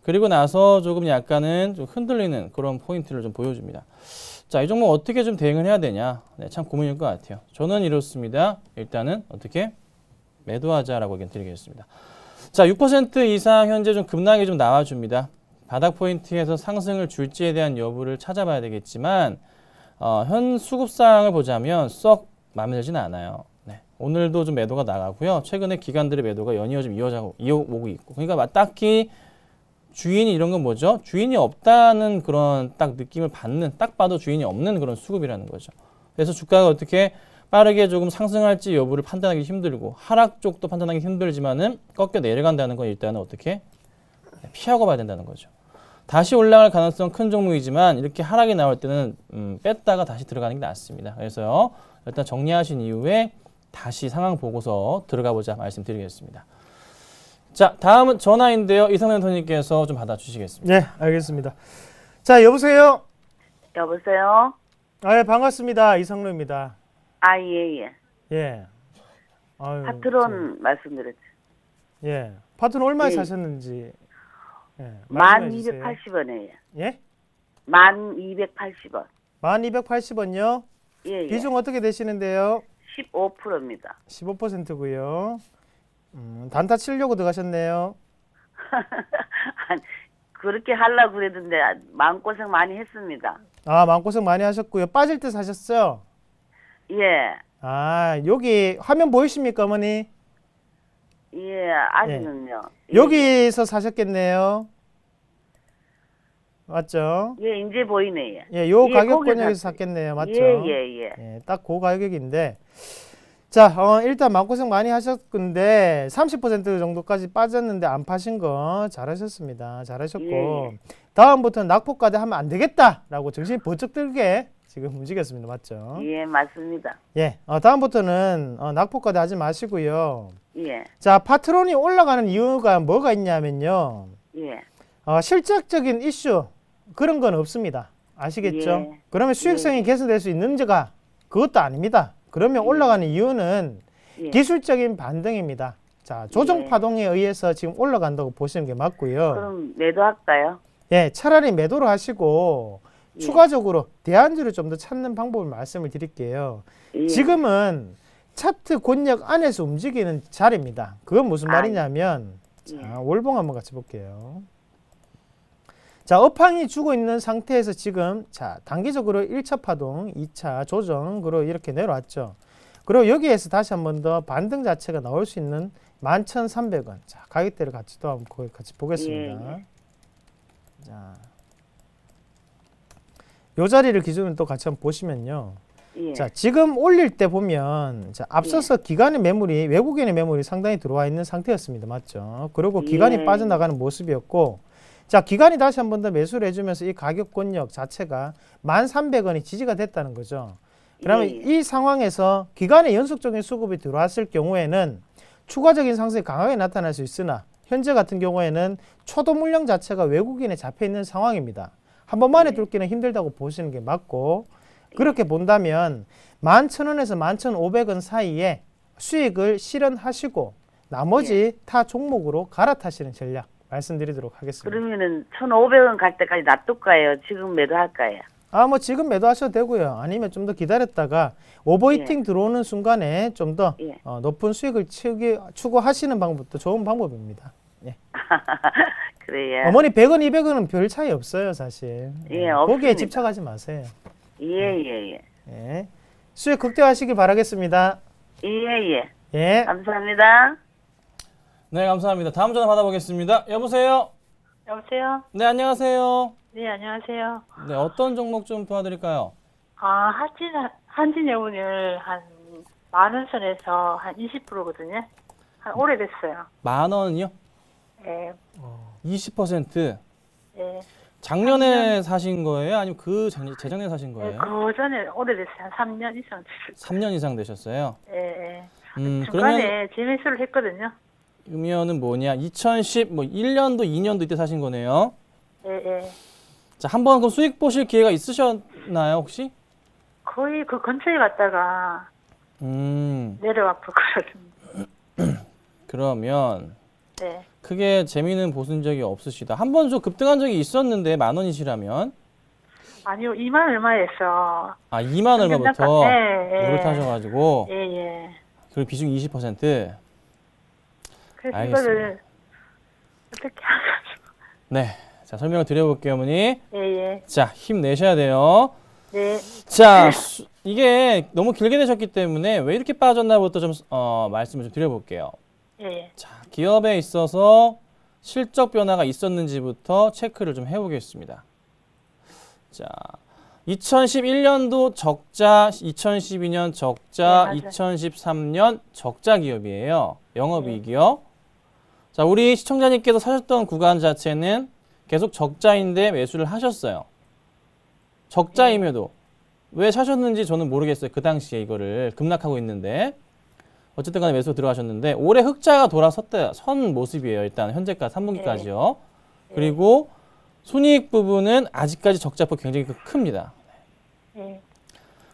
그리고 나서 조금 약간은 좀 흔들리는 그런 포인트를 좀 보여줍니다. 자, 이 종목 어떻게 좀 대응을 해야 되냐? 네, 참 고민일 것 같아요. 저는 이렇습니다. 일단은 어떻게 매도하자라고 의견 드리겠습니다. 자, 6% 이상 현재 좀 급락이 좀 나와줍니다. 바닥 포인트에서 상승을 줄지에 대한 여부를 찾아봐야 되겠지만 현 수급상을 보자면 썩 마음에 들지는 않아요. 네. 오늘도 좀 매도가 나가고요. 최근에 기관들의 매도가 연이어 좀 이어오고 있고. 그러니까 딱히 주인이 이런 건 뭐죠? 주인이 없다는 그런 딱 느낌을 받는, 딱 봐도 주인이 없는 그런 수급이라는 거죠. 그래서 주가가 어떻게 빠르게 조금 상승할지 여부를 판단하기 힘들고 하락 쪽도 판단하기 힘들지만은 꺾여 내려간다는 건 일단은 어떻게 피하고 봐야 된다는 거죠. 다시 올라갈 가능성 큰 종목이지만 이렇게 하락이 나올 때는 뺐다가 다시 들어가는 게 낫습니다. 그래서 일단 정리하신 이후에 다시 상황 보고서 들어가 보자 말씀드리겠습니다. 자, 다음은 전화인데요. 이상현 선생님께서 좀 받아주시겠습니다. 네, 알겠습니다. 자, 여보세요? 여보세요? 아, 예, 반갑습니다. 이상로입니다. 아, 예, 예. 예. 아유, 파트론 말씀드렸죠. 예. 파트는 얼마에 예. 사셨는지. 예. 말씀해 주세요. 1280원이에요. 예? 1280원. 1280원요? 예, 예. 비중 어떻게 되시는데요? 15%입니다. 15%고요. 단타 치려고 들어가셨네요. 그렇게 하려고 그랬는데 마음고생 많이 했습니다. 아, 마음고생 많이 하셨고요. 빠질 때 사셨어요? 예. 아, 여기 화면 보이십니까, 어머니? 예, 아직은요. 예. 여기서 사셨겠네요. 맞죠? 예, 이제 보이네요. 예, 요 예, 가격 거기서 권역에서 샀어요. 샀겠네요. 맞죠? 예. 예, 딱 그 가격인데. 자, 일단 마음고생 많이 하셨는데 30% 정도까지 빠졌는데 안 파신 거 잘하셨습니다. 잘하셨고 예. 다음부터는 낙폭까지 하면 안 되겠다라고 정신이 번쩍 들게 지금 움직였습니다. 맞죠? 예, 맞습니다. 예, 다음부터는 낙폭까지 하지 마시고요. 예, 자, 파트론이 올라가는 이유가 뭐가 있냐면요. 예. 실질적인 이슈 그런 건 없습니다. 아시겠죠? 예. 그러면 수익성이 개선될 수 있는지가 그것도 아닙니다. 그러면 올라가는 이유는 예. 기술적인 반등입니다. 자, 조정 예. 파동에 의해서 지금 올라간다고 보시는 게 맞고요. 그럼 매도할까요? 예, 차라리 매도를 하시고 예. 추가적으로 대안주를 좀 더 찾는 방법을 말씀을 드릴게요. 예. 지금은 차트 권역 안에서 움직이는 자리입니다. 그건 무슨 말이냐면 예. 자, 월봉 한번 같이 볼게요. 자, 업황이 주고 있는 상태에서 지금 자, 단기적으로 1차 파동, 2차 조정으로 이렇게 내려왔죠. 그리고 여기에서 다시 한 번 더 반등 자체가 나올 수 있는 11,300원. 자, 가격대를 같이 또 한번 같이 보겠습니다. 자, 요 자리를 기준으로 또 같이 한번 보시면요. 예. 자, 지금 올릴 때 보면 자, 앞서서 기관의 매물이 외국인의 매물이 상당히 들어와 있는 상태였습니다. 맞죠? 그리고 기관이 예. 빠져나가는 모습이었고, 자, 기관이 다시 한 번 더 매수를 해주면서 이 가격권역 자체가 1,300원이 지지가 됐다는 거죠. 그러면 예. 이 상황에서 기관의 연속적인 수급이 들어왔을 경우에는 추가적인 상승이 강하게 나타날 수 있으나 현재 같은 경우에는 초도 물량 자체가 외국인에 잡혀 있는 상황입니다. 한 번만에 뚫기는 힘들다고 보시는 게 맞고, 그렇게 본다면 11,000원에서 11,500원 사이에 수익을 실현하시고 나머지 타 종목으로 갈아타시는 전략 말씀드리도록 하겠습니다. 그러면은 1,500원 갈 때까지 놔둘까요? 지금 매도할까요? 뭐 지금 매도하셔도 되고요. 아니면 좀 더 기다렸다가 오버히팅 들어오는 순간에 좀 더 예. 높은 수익을 추구하시는 방법도 좋은 방법입니다. 예. 그래요. 어머니 100원, 200원은 별 차이 없어요, 사실. 예, 거기에 없습니다. 집착하지 마세요. 예. 예. 수익 극대화하시길 바라겠습니다. 예. 예. 감사합니다. 네, 감사합니다. 다음 전화 받아보겠습니다. 여보세요? 여보세요? 네, 안녕하세요. 네, 안녕하세요. 네, 어떤 종목 좀 도와드릴까요? 한진해운을 한 10,000원 선에서 한 20%거든요. 한 오래됐어요. 10,000원이요? 예, 20%. 예. 작년에 사신 거예요? 아니면 재작년에 사신 예, 거예요? 그 전에 오래됐어요. 한 3년 이상 됐어요. 3년 이상 되셨어요? 예. 그러면 중간에 재매수를 했거든요. 그러면은 뭐냐? 2010 뭐 1년도 2년도 이때 사신 거네요. 예. 자, 한번 그 수익 보실 기회가 있으셨나요, 혹시? 거의 그 근처에 갔다가 내려와서 그러던데. 그러면 네. 크게 재미는 보신 적이 없으시다. 한 번 좀 급등한 적이 있었는데 10,000원이시라면 아니요, 2만 얼마에서. 2만 얼마부터 예. 물을 타셔가지고 예. 그리고 비중 20%. 그래서 알겠습니다. 이거를 어떻게 하가지고. 네, 자 설명을 드려볼게요, 어머니. 예. 자, 힘내셔야 돼요. 네. 자, 이게 너무 길게 되셨기 때문에 왜 이렇게 빠졌나부터 좀 말씀을 좀 드려볼게요. 예. 자, 기업에 있어서 실적 변화가 있었는지부터 체크를 좀 해보겠습니다. 자, 2011년도 적자, 2012년 적자, 네, 맞아요. 2013년 적자 기업이에요. 영업이익이요. 자, 우리 시청자님께서 사셨던 구간 자체는 계속 적자인데 매수를 하셨어요. 적자임에도 왜 사셨는지 저는 모르겠어요. 그 당시에 이거를 급락하고 있는데 어쨌든 간에 매수 들어가셨는데 올해 흑자가 선 모습이에요. 일단 현재까지 3분기까지요. 그리고 순이익 부분은 아직까지 적자폭 굉장히 큽니다. 예.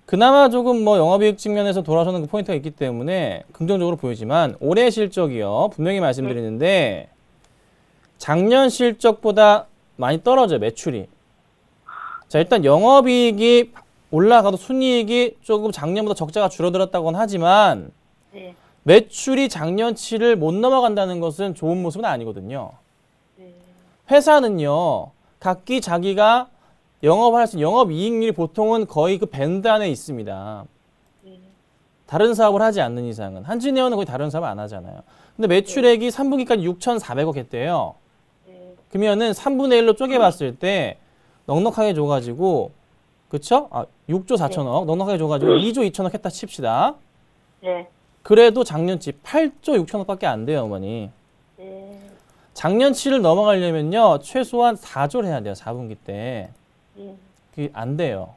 그나마 조금 뭐 영업이익 측면에서 돌아서는 그 포인트가 있기 때문에 긍정적으로 보이지만 올해 실적이요. 분명히 말씀드리는데 작년 실적보다 많이 떨어져요. 매출이. 자, 일단 영업이익이 올라가도 순이익이 조금 작년보다 적자가 줄어들었다고는 하지만 예. 매출이 작년치를 못 넘어간다는 것은 좋은 모습은 아니거든요. 회사는요, 각기 자기가 영업할 수 있는 영업이익률이 보통은 거의 그 밴드 안에 있습니다. 다른 사업을 하지 않는 이상은. 한진해운은 거의 다른 사업 안 하잖아요. 근데 매출액이 3분기까지 6,400억 했대요. 그러면은 3분의 1로 쪼개봤을 때 넉넉하게 줘가지고, 그쵸? 6조 4천억 넉넉하게 줘가지고 2조 2천억 했다 칩시다. 예. 그래도 작년치 8조 6천억밖에 안 돼요, 어머니. 예. 작년치를 넘어가려면요, 최소한 4조를 해야 돼요, 4분기 때. 예. 그게 안 돼요.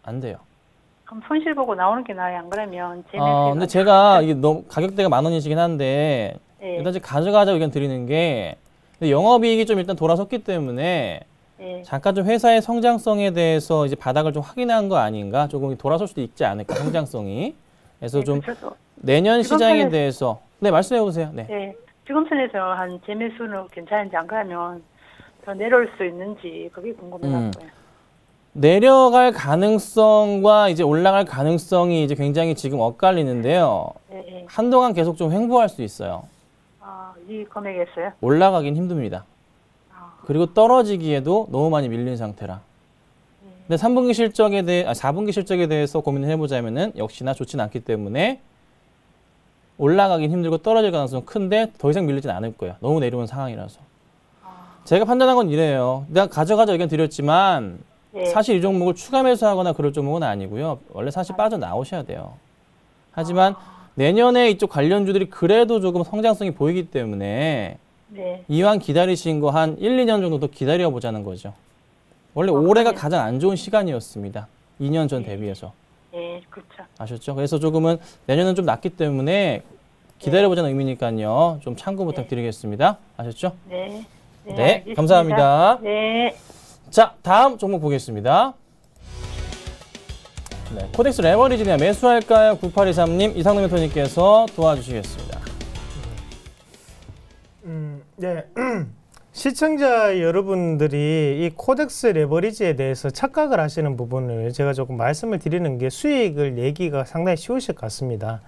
안 돼요. 그럼 손실 보고 나오는 게 나아요. 안 그러면 재미없게. 근데 제가 이게 너무 가격대가 10,000원이시긴 한데 예. 일단 가져가자 의견 드리는 게 영업이익이 좀 일단 돌아섰기 때문에 예. 잠깐 좀 회사의 성장성에 대해서 이제 바닥을 좀 확인한 거 아닌가? 조금 돌아설 수도 있지 않을까, 성장성이. 그래서 좀 저도, 내년 시장에 지금 대해서 네, 말씀해 보세요. 네. 예. 지금 선에서 한 재매수는 괜찮은지 안 그러면 더 내려올 수 있는지 그게 궁금해갖고요. 내려갈 가능성과 이제 올라갈 가능성이 이제 굉장히 지금 엇갈리는데요. 예. 한동안 계속 좀 횡보할 수 있어요. 이 금액이었어요? 올라가긴 힘듭니다. 그리고 떨어지기에도 너무 많이 밀린 상태라. 근데 4분기 실적에 대해서 고민을 해보자면은 역시나 좋진 않기 때문에 올라가긴 힘들고 떨어질 가능성은 큰데 더 이상 밀리진 않을 거예요. 너무 내려온 상황이라서. 제가 판단한 건 이래요. 내가 가져가자 의견 드렸지만 네. 사실 이 종목을 추가 매수하거나 그럴 종목은 아니고요. 원래 사실 빠져나오셔야 돼요. 하지만 내년에 이쪽 관련주들이 그래도 조금 성장성이 보이기 때문에 네. 이왕 기다리신 거 한 1, 2년 정도 더 기다려보자는 거죠. 원래 올해가 네. 가장 안 좋은 시간이었습니다. 2년 전 대비해서. 네, 그렇죠. 아셨죠? 그래서 조금은 내년은 좀 낮기 때문에 기다려보자는 의미니까요. 좀 참고 부탁드리겠습니다. 아셨죠? 네. 네, 알겠습니다. 감사합니다. 네. 자, 다음 종목 보겠습니다. 네, 코덱스 레버리지냐 매수할까요? 9823님, 이상동 멘토님께서 도와주시겠습니다. 네. 시청자 여러분들이 이 코덱스 레버리지에 대해서 착각을 하시는 부분을 제가 조금 말씀을 드리는 게 수익을 내기가 상당히 쉬우실 것 같습니다.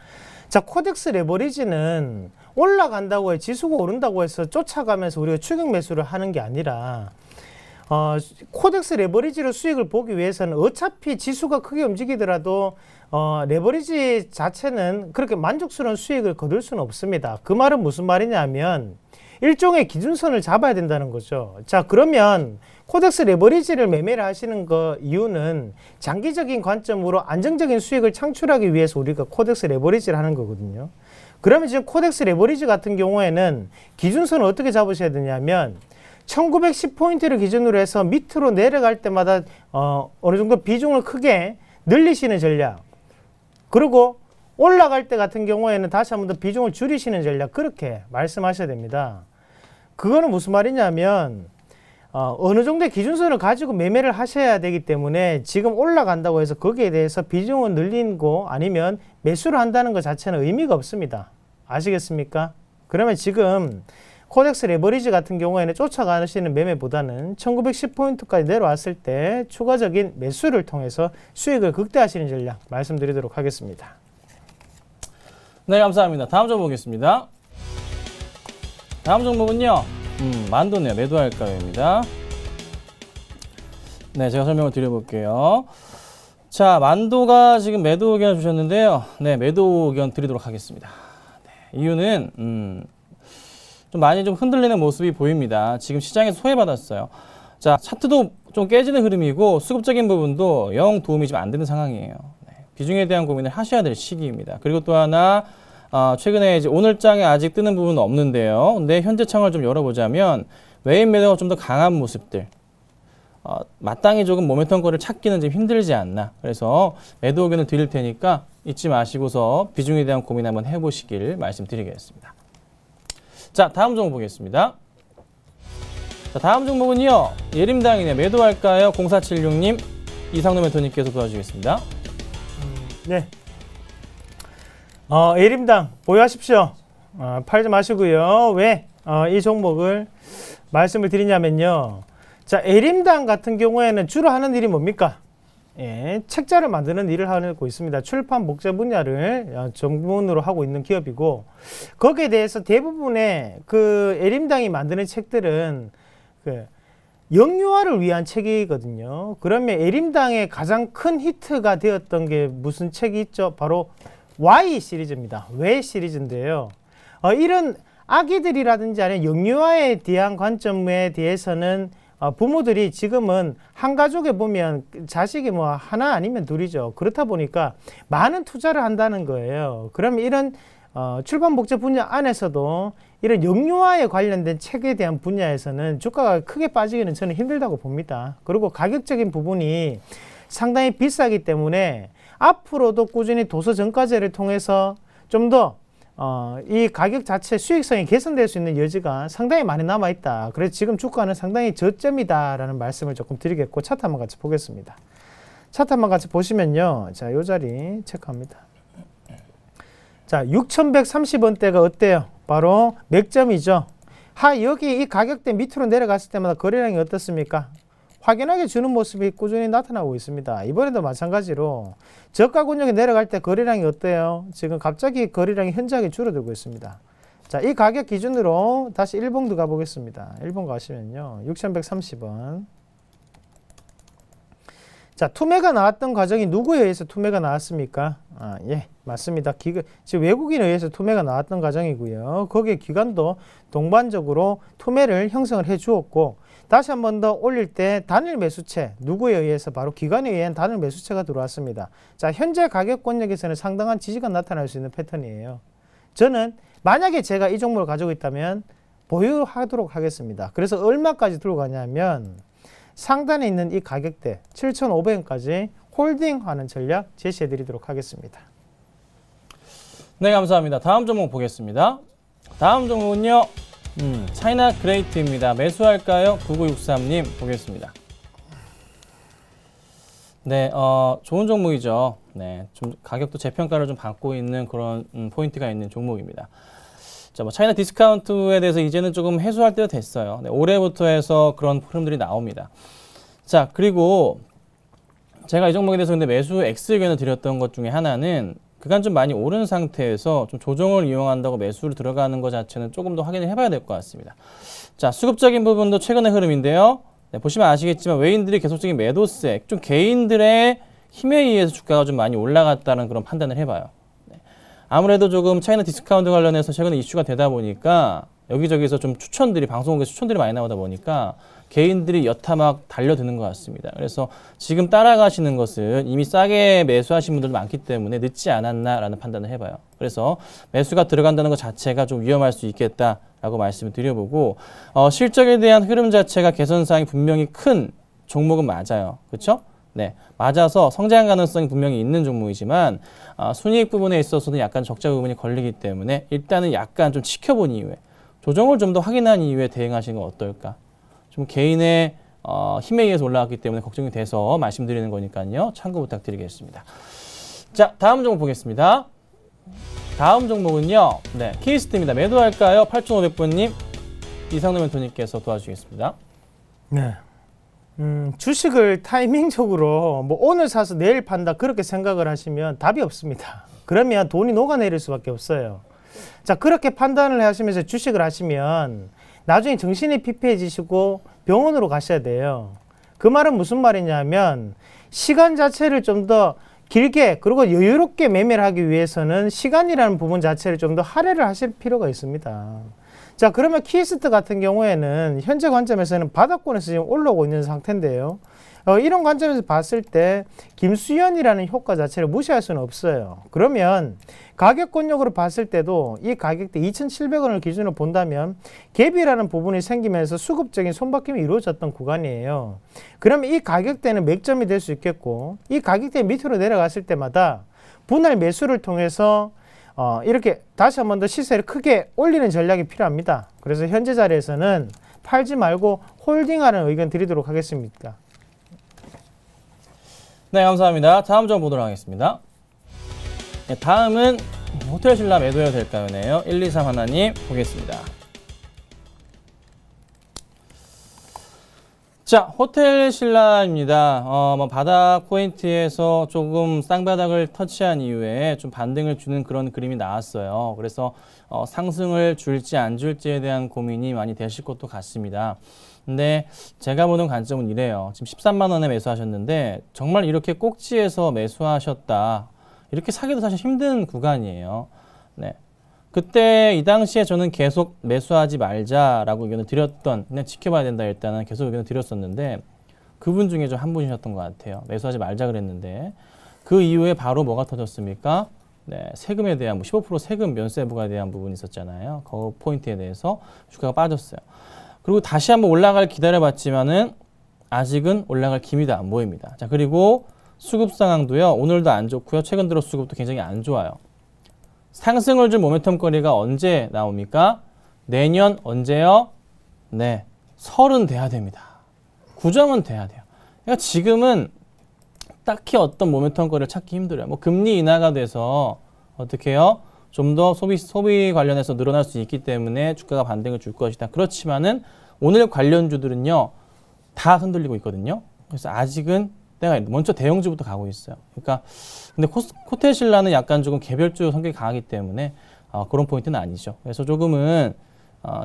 자, 코덱스 레버리지는 올라간다고 해 지수가 오른다고 해서 쫓아가면서 우리가 추격 매수를 하는 게 아니라 코덱스 레버리지로 수익을 보기 위해서는 어차피 지수가 크게 움직이더라도 레버리지 자체는 그렇게 만족스러운 수익을 거둘 수는 없습니다. 그 말은 무슨 말이냐면 일종의 기준선을 잡아야 된다는 거죠. 자, 그러면 코덱스 레버리지를 매매를 하시는 거 이유는 장기적인 관점으로 안정적인 수익을 창출하기 위해서 우리가 코덱스 레버리지를 하는 거거든요. 그러면 지금 코덱스 레버리지 같은 경우에는 기준선을 어떻게 잡으셔야 되냐면 1910포인트를 기준으로 해서 밑으로 내려갈 때마다 어느 정도 비중을 크게 늘리시는 전략, 그리고 올라갈 때 같은 경우에는 다시 한 번 더 비중을 줄이시는 전략, 그렇게 말씀하셔야 됩니다. 그거는 무슨 말이냐면 어느 정도의 기준선을 가지고 매매를 하셔야 되기 때문에 지금 올라간다고 해서 거기에 대해서 비중을 늘리고 아니면 매수를 한다는 것 자체는 의미가 없습니다. 아시겠습니까? 그러면 지금 코덱스 레버리지 같은 경우에는 쫓아가시는 매매보다는 1910포인트까지 내려왔을 때 추가적인 매수를 통해서 수익을 극대화하시는 전략 말씀드리도록 하겠습니다. 네, 감사합니다. 다음 종목 보겠습니다. 다음 종목은요. 만도네요. 매도할까요입니다. 네, 제가 설명을 드려볼게요. 자, 만도가 지금 매도 의견을 주셨는데요. 네, 매도 의견 드리도록 하겠습니다. 네, 이유는 좀 많이 좀 흔들리는 모습이 보입니다. 지금 시장에서 소외받았어요. 자, 차트도 좀 깨지는 흐름이고 수급적인 부분도 영 도움이 좀 안 되는 상황이에요. 네, 비중에 대한 고민을 하셔야 될 시기입니다. 그리고 또 하나 최근에 이제 오늘장에 아직 뜨는 부분은 없는데요. 근데 현재 창을 좀 열어보자면 외인 매도가 좀 더 강한 모습들, 마땅히 조금 모멘텀 거를 찾기는 좀 힘들지 않나. 그래서 매도 의견을 드릴 테니까 잊지 마시고서 비중에 대한 고민 한번 해보시길 말씀드리겠습니다. 자, 다음 종목 보겠습니다. 자, 다음 종목은요. 예림당이네. 매도할까요? 0476님, 이상노 멘토님께서 도와주시겠습니다. 네. 예림당 보유하십시오. 팔지 마시고요. 왜 이 종목을 말씀을 드리냐면요. 자, 예림당 같은 경우에는 주로 하는 일이 뭡니까? 예, 책자를 만드는 일을 하고 있습니다. 출판 목재 분야를 전문으로 하고 있는 기업이고, 거기에 대해서 대부분의 그 예림당이 만드는 책들은 그 영유아를 위한 책이거든요. 그러면 예림당의 가장 큰 히트가 되었던 게 무슨 책이 있죠? 바로 Y 시리즈입니다. 왜 시리즈인데요. 이런 아기들이라든지 아니면 영유아에 대한 관점에 대해서는 부모들이 지금은 한 가족에 보면 자식이 뭐 하나 아니면 둘이죠. 그렇다 보니까 많은 투자를 한다는 거예요. 그럼 이런 출판 목재 분야 안에서도 이런 영유아에 관련된 책에 대한 분야에서는 주가가 크게 빠지기는 저는 힘들다고 봅니다. 그리고 가격적인 부분이 상당히 비싸기 때문에 앞으로도 꾸준히 도서정가제를 통해서 좀 더 이 가격 자체 수익성이 개선될 수 있는 여지가 상당히 많이 남아있다. 그래서 지금 주가는 상당히 저점이다라는 말씀을 조금 드리겠고, 차트 한번 같이 보겠습니다. 차트 한번 같이 보시면요. 자, 요 자리 체크합니다. 자, 6130원대가 어때요? 바로 맥점이죠. 여기 이 가격대 밑으로 내려갔을 때마다 거래량이 어떻습니까? 확연하게 주는 모습이 꾸준히 나타나고 있습니다. 이번에도 마찬가지로 저가 권역이 내려갈 때 거래량이 어때요? 지금 갑자기 거래량이 현저하게 줄어들고 있습니다. 자, 이 가격 기준으로 다시 1번도 가보겠습니다. 1번 가시면요. 6,130원. 자, 투매가 나왔던 과정이 누구에 의해서 투매가 나왔습니까? 예, 맞습니다. 지금 외국인에 의해서 투매가 나왔던 과정이고요. 거기에 기관도 동반적으로 투매를 형성을 해 주었고, 다시 한 번 더 올릴 때 단일 매수체, 누구에 의해서? 바로 기관에 의한 단일 매수체가 들어왔습니다. 자, 현재 가격 권역에서는 상당한 지지가 나타날 수 있는 패턴이에요. 저는 만약에 제가 이 종목을 가지고 있다면 보유하도록 하겠습니다. 그래서 얼마까지 들고 가냐면 상단에 있는 이 가격대 7,500원까지 홀딩하는 전략 제시해 드리도록 하겠습니다. 네, 감사합니다. 다음 종목 보겠습니다. 다음 종목은요. 차이나 그레이트입니다. 매수할까요? 9963님 보겠습니다. 네, 좋은 종목이죠. 네, 좀 가격도 재평가를 좀 받고 있는 그런 포인트가 있는 종목입니다. 자, 뭐 차이나 디스카운트에 대해서 이제는 조금 해소할 때가 됐어요. 네, 올해부터 해서 그런 흐름들이 나옵니다. 자, 그리고 제가 이 종목에 대해서 근데 매수 X 의견을 드렸던 것 중에 하나는 그간 좀 많이 오른 상태에서 좀 조정을 이용한다고 매수를 들어가는 것 자체는 조금 더 확인을 해봐야 될 것 같습니다. 자, 수급적인 부분도 최근의 흐름인데요. 네, 보시면 아시겠지만 외인들이 계속적인 매도세, 좀 개인들의 힘에 의해서 주가가 좀 많이 올라갔다는 그런 판단을 해봐요. 네. 아무래도 조금 차이나 디스카운트 관련해서 최근에 이슈가 되다 보니까 여기저기서 좀 방송국에서 추천들이 많이 나오다 보니까 개인들이 여타 막 달려드는 것 같습니다. 그래서 지금 따라가시는 것은 이미 싸게 매수하신 분들도 많기 때문에 늦지 않았나라는 판단을 해봐요. 그래서 매수가 들어간다는 것 자체가 좀 위험할 수 있겠다라고 말씀을 드려보고 실적에 대한 흐름 자체가 개선사항이 분명히 큰 종목은 맞아요. 그렇죠? 네, 맞아서 성장 가능성이 분명히 있는 종목이지만 순이익 부분에 있어서는 약간 적자 부분이 걸리기 때문에 일단은 약간 좀 지켜본 이후에 조정을 좀 더 확인한 이후에 대응하시는 건 어떨까? 좀 개인의 힘에 의해서 올라왔기 때문에 걱정이 돼서 말씀드리는 거니까요. 참고 부탁드리겠습니다. 자, 다음 종목 보겠습니다. 다음 종목은요. 네, 키스트입니다. 매도할까요? 8,500번님, 이상노 멘토님께서 도와주시겠습니다. 네. 주식을 타이밍적으로 뭐 오늘 사서 내일 판다 그렇게 생각을 하시면 답이 없습니다. 그러면 돈이 녹아내릴 수밖에 없어요. 자, 그렇게 판단을 하시면서 주식을 하시면 나중에 정신이 피폐해지시고 병원으로 가셔야 돼요. 그 말은 무슨 말이냐면 시간 자체를 좀 더 길게 그리고 여유롭게 매매를 하기 위해서는 시간이라는 부분 자체를 좀 더 할애를 하실 필요가 있습니다. 자, 그러면 키스트 같은 경우에는 현재 관점에서는 바닥권에서 지금 올라오고 있는 상태인데요. 이런 관점에서 봤을 때 김수현이라는 효과 자체를 무시할 수는 없어요. 그러면 가격 권역으로 봤을 때도 이 가격대 2,700원을 기준으로 본다면 갭이라는 부분이 생기면서 수급적인 손바뀜이 이루어졌던 구간이에요. 그러면 이 가격대는 맥점이 될 수 있겠고 이 가격대 밑으로 내려갔을 때마다 분할 매수를 통해서 이렇게 다시 한 번 더 시세를 크게 올리는 전략이 필요합니다. 그래서 현재 자리에서는 팔지 말고 홀딩하는 의견 드리도록 하겠습니다. 네, 감사합니다. 다음 점 보도록 하겠습니다. 네, 다음은 호텔신라 매도해도 될까요?네요. 123 하나님 보겠습니다. 자, 호텔신라입니다. 바닥 포인트에서 조금 쌍바닥을 터치한 이후에 좀 반등을 주는 그런 그림이 나왔어요. 그래서 상승을 줄지 안 줄지에 대한 고민이 많이 되실 것도 같습니다. 근데 제가 보는 관점은 이래요. 지금 13만 원에 매수하셨는데 정말 이렇게 꼭지에서 매수하셨다. 이렇게 사기도 사실 힘든 구간이에요. 네. 그때 이 당시에 저는 계속 매수하지 말자라고 의견을 드렸던, 그냥 지켜봐야 된다 일단은 계속 의견을 드렸었는데 그분 중에 좀 한 분이셨던 것 같아요. 매수하지 말자 그랬는데 그 이후에 바로 뭐가 터졌습니까? 네, 세금에 대한 15% 세금 면세 부과에 대한 부분이 있었잖아요. 그 포인트에 대해서 주가가 빠졌어요. 그리고 다시 한번 올라갈 기다려봤지만은 아직은 올라갈 기미도 안 보입니다. 자, 그리고 수급 상황도요. 오늘도 안 좋고요. 최근 들어 수급도 굉장히 안 좋아요. 상승을 줄 모멘텀 거리가 언제 나옵니까? 내년 언제요? 네, 30 돼야 됩니다. 구정은 돼야 돼요. 그러니까 지금은 딱히 어떤 모멘텀 거리를 찾기 힘들어요. 뭐 금리 인하가 돼서 어떻게 해요? 좀 더 소비 관련해서 늘어날 수 있기 때문에 주가가 반등을 줄 것이다. 그렇지만은 오늘 관련주들은요, 다 흔들리고 있거든요. 그래서 아직은 내가 먼저 대형주부터 가고 있어요. 그러니까 근데 호텔신라는 약간 조금 개별주 성격이 강하기 때문에 그런 포인트는 아니죠. 그래서 조금은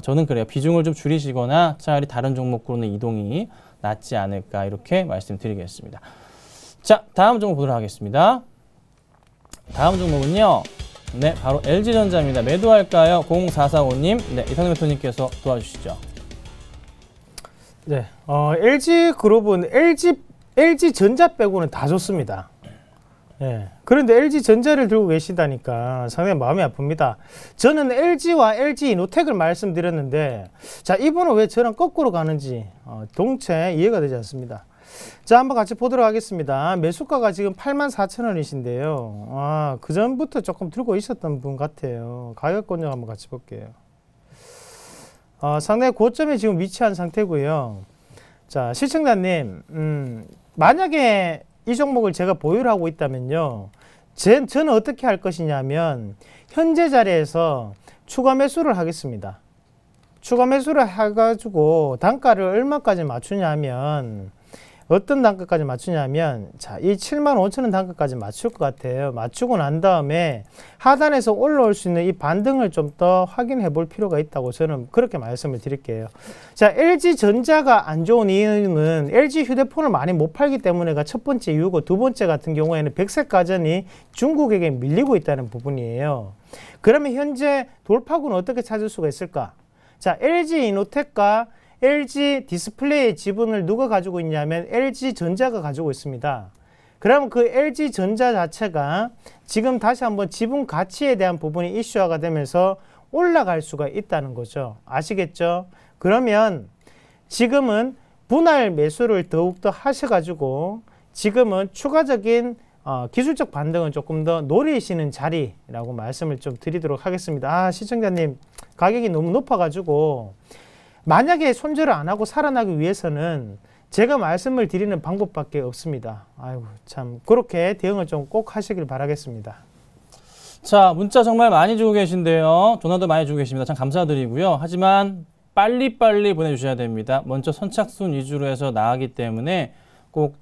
저는 그래요. 비중을 좀 줄이시거나 차라리 다른 종목으로는 이동이 낫지 않을까 이렇게 말씀드리겠습니다. 자, 다음 종목 보도록 하겠습니다. 다음 종목은요. 네, 바로 LG전자입니다. 매도할까요? 0445님. 네, 이상민 대표님께서 도와주시죠. 네, LG그룹은 LG전자 빼고는 다 좋습니다. 예. 그런데 LG전자를 들고 계시다니까 상당히 마음이 아픕니다. 저는 LG와 LG이노텍을 말씀드렸는데, 자, 이분은 왜 저랑 거꾸로 가는지 동체 이해가 되지 않습니다. 자, 한번 같이 보도록 하겠습니다. 매수가가 지금 84,000원이신데요. 그 전부터 조금 들고 있었던 분 같아요. 가격 권역 한번 같이 볼게요. 상당히 고점에 지금 위치한 상태고요. 자, 시청자님, 만약에 이 종목을 제가 보유를 하고 있다면요, 저는 어떻게 할 것이냐면 현재 자리에서 추가 매수를 하겠습니다. 추가 매수를 해가지고 단가를 얼마까지 맞추냐면, 어떤 단가까지 맞추냐면, 자, 이 75,000원 단가까지 맞출 것 같아요. 맞추고 난 다음에 하단에서 올라올 수 있는 이 반등을 좀 더 확인해 볼 필요가 있다고 저는 그렇게 말씀을 드릴게요. 자, LG전자가 안 좋은 이유는 LG 휴대폰을 많이 못 팔기 때문에가 첫 번째 이유고, 두 번째 같은 경우에는 백색 가전이 중국에게 밀리고 있다는 부분이에요. 그러면 현재 돌파구는 어떻게 찾을 수가 있을까? 자, LG이노텍과 LG 디스플레이의 지분을 누가 가지고 있냐면 LG전자가 가지고 있습니다. 그러면 그 LG전자 자체가 지금 다시 한번 지분 가치에 대한 부분이 이슈화가 되면서 올라갈 수가 있다는 거죠. 아시겠죠? 그러면 지금은 분할 매수를 더욱더 하셔가지고 지금은 추가적인 기술적 반등을 조금 더 노리시는 자리라고 말씀을 좀 드리도록 하겠습니다. 시청자님, 가격이 너무 높아가지고 만약에 손절을 안 하고 살아나기 위해서는 제가 말씀을 드리는 방법밖에 없습니다. 아이고, 참, 그렇게 대응을 좀 꼭 하시길 바라겠습니다. 자, 문자 정말 많이 주고 계신데요. 전화도 많이 주고 계십니다. 참 감사드리고요. 하지만 빨리빨리 보내주셔야 됩니다. 먼저 선착순 위주로 해서 나가기 때문에 꼭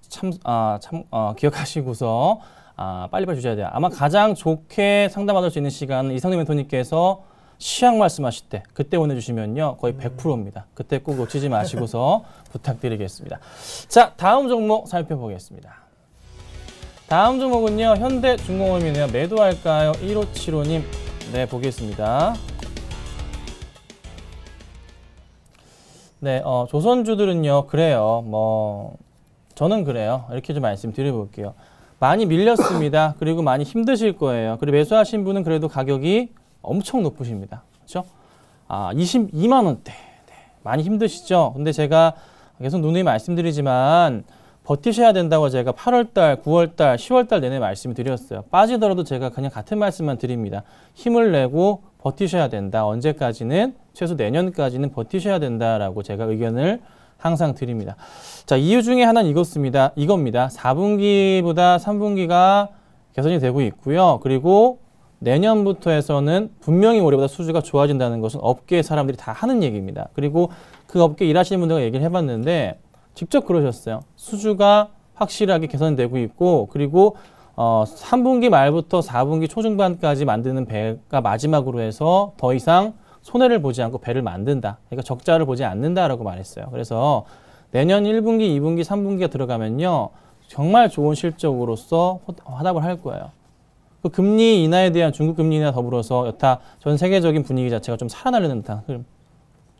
기억하시고서 빨리빨리 주셔야 돼요. 아마 가장 좋게 상담받을 수 있는 시간은 이상민 멘토님께서 시황 말씀하실 때 그때 보내주시면요 거의 100%입니다. 그때 꼭 놓치지 마시고서 부탁드리겠습니다. 자, 다음 종목 살펴보겠습니다. 다음 종목은요 현대중공업이네요. 매도할까요? 1575님. 네, 보겠습니다. 네, 조선주들은요 그래요. 저는 그래요. 이렇게 좀 말씀드려볼게요. 많이 밀렸습니다. 그리고 많이 힘드실 거예요. 그리고 매수하신 분은 그래도 가격이 엄청 높으십니다. 그렇죠? 22만 원대. 네, 많이 힘드시죠? 근데 제가 계속 누누이 말씀드리지만 버티셔야 된다고 제가 8월달, 9월달, 10월달 내내 말씀을 드렸어요. 빠지더라도 제가 그냥 같은 말씀만 드립니다. 힘을 내고 버티셔야 된다. 언제까지는? 최소 내년까지는 버티셔야 된다라고 제가 의견을 항상 드립니다. 자, 이유 중에 하나는 이겁니다. 4분기보다 3분기가 개선이 되고 있고요. 그리고 내년부터 해서는 분명히 올해보다 수주가 좋아진다는 것은 업계 사람들이 다 하는 얘기입니다. 그리고 그 업계 일하시는 분들과 얘기를 해봤는데 직접 그러셨어요. 수주가 확실하게 개선되고 있고, 그리고 3분기 말부터 4분기 초중반까지 만드는 배가 마지막으로 해서 더 이상 손해를 보지 않고 배를 만든다. 그러니까 적자를 보지 않는다라고 말했어요. 그래서 내년 1분기, 2분기, 3분기가 들어가면요 정말 좋은 실적으로서 화답을 할 거예요. 그 금리 인하에 대한 중국 금리 인하 더불어서 여타 전 세계적인 분위기 자체가 좀 살아나려는 듯한 흐름.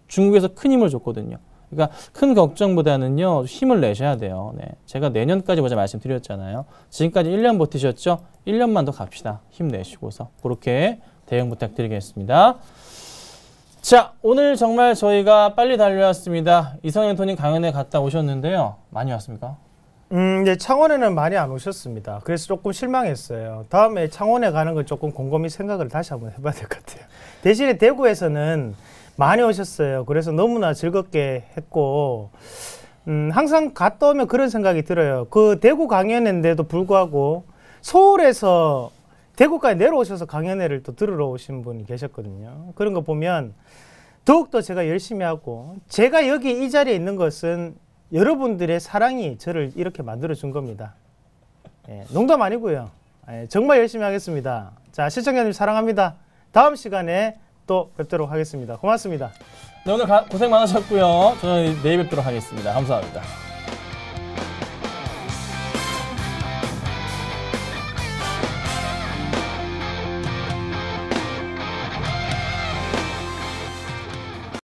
중국에서 큰 힘을 줬거든요. 그러니까 큰 걱정보다는요 힘을 내셔야 돼요. 네. 제가 내년까지 보자 말씀드렸잖아요. 지금까지 1년 버티셨죠? 1년만 더 갑시다. 힘내시고서 그렇게 대응 부탁드리겠습니다. 자, 오늘 정말 저희가 빨리 달려왔습니다. 이성현 토님 강연에 갔다 오셨는데요. 많이 왔습니까? 이제 창원에는 많이 안 오셨습니다. 그래서 조금 실망했어요. 다음에 창원에 가는 걸 조금 곰곰이 생각을 다시 한번 해봐야 될 것 같아요. 대신에 대구에서는 많이 오셨어요. 그래서 너무나 즐겁게 했고, 항상 갔다 오면 그런 생각이 들어요. 그 대구 강연회인데도 불구하고 서울에서 대구까지 내려오셔서 강연회를 또 들으러 오신 분이 계셨거든요. 그런 거 보면 더욱더 제가 열심히 하고, 제가 여기 이 자리에 있는 것은 여러분들의 사랑이 저를 이렇게 만들어준 겁니다. 농담 아니고요. 정말 열심히 하겠습니다. 자, 시청자님 사랑합니다. 다음 시간에 또 뵙도록 하겠습니다. 고맙습니다. 네, 오늘 고생 많으셨고요. 저는 내일 뵙도록 하겠습니다. 감사합니다.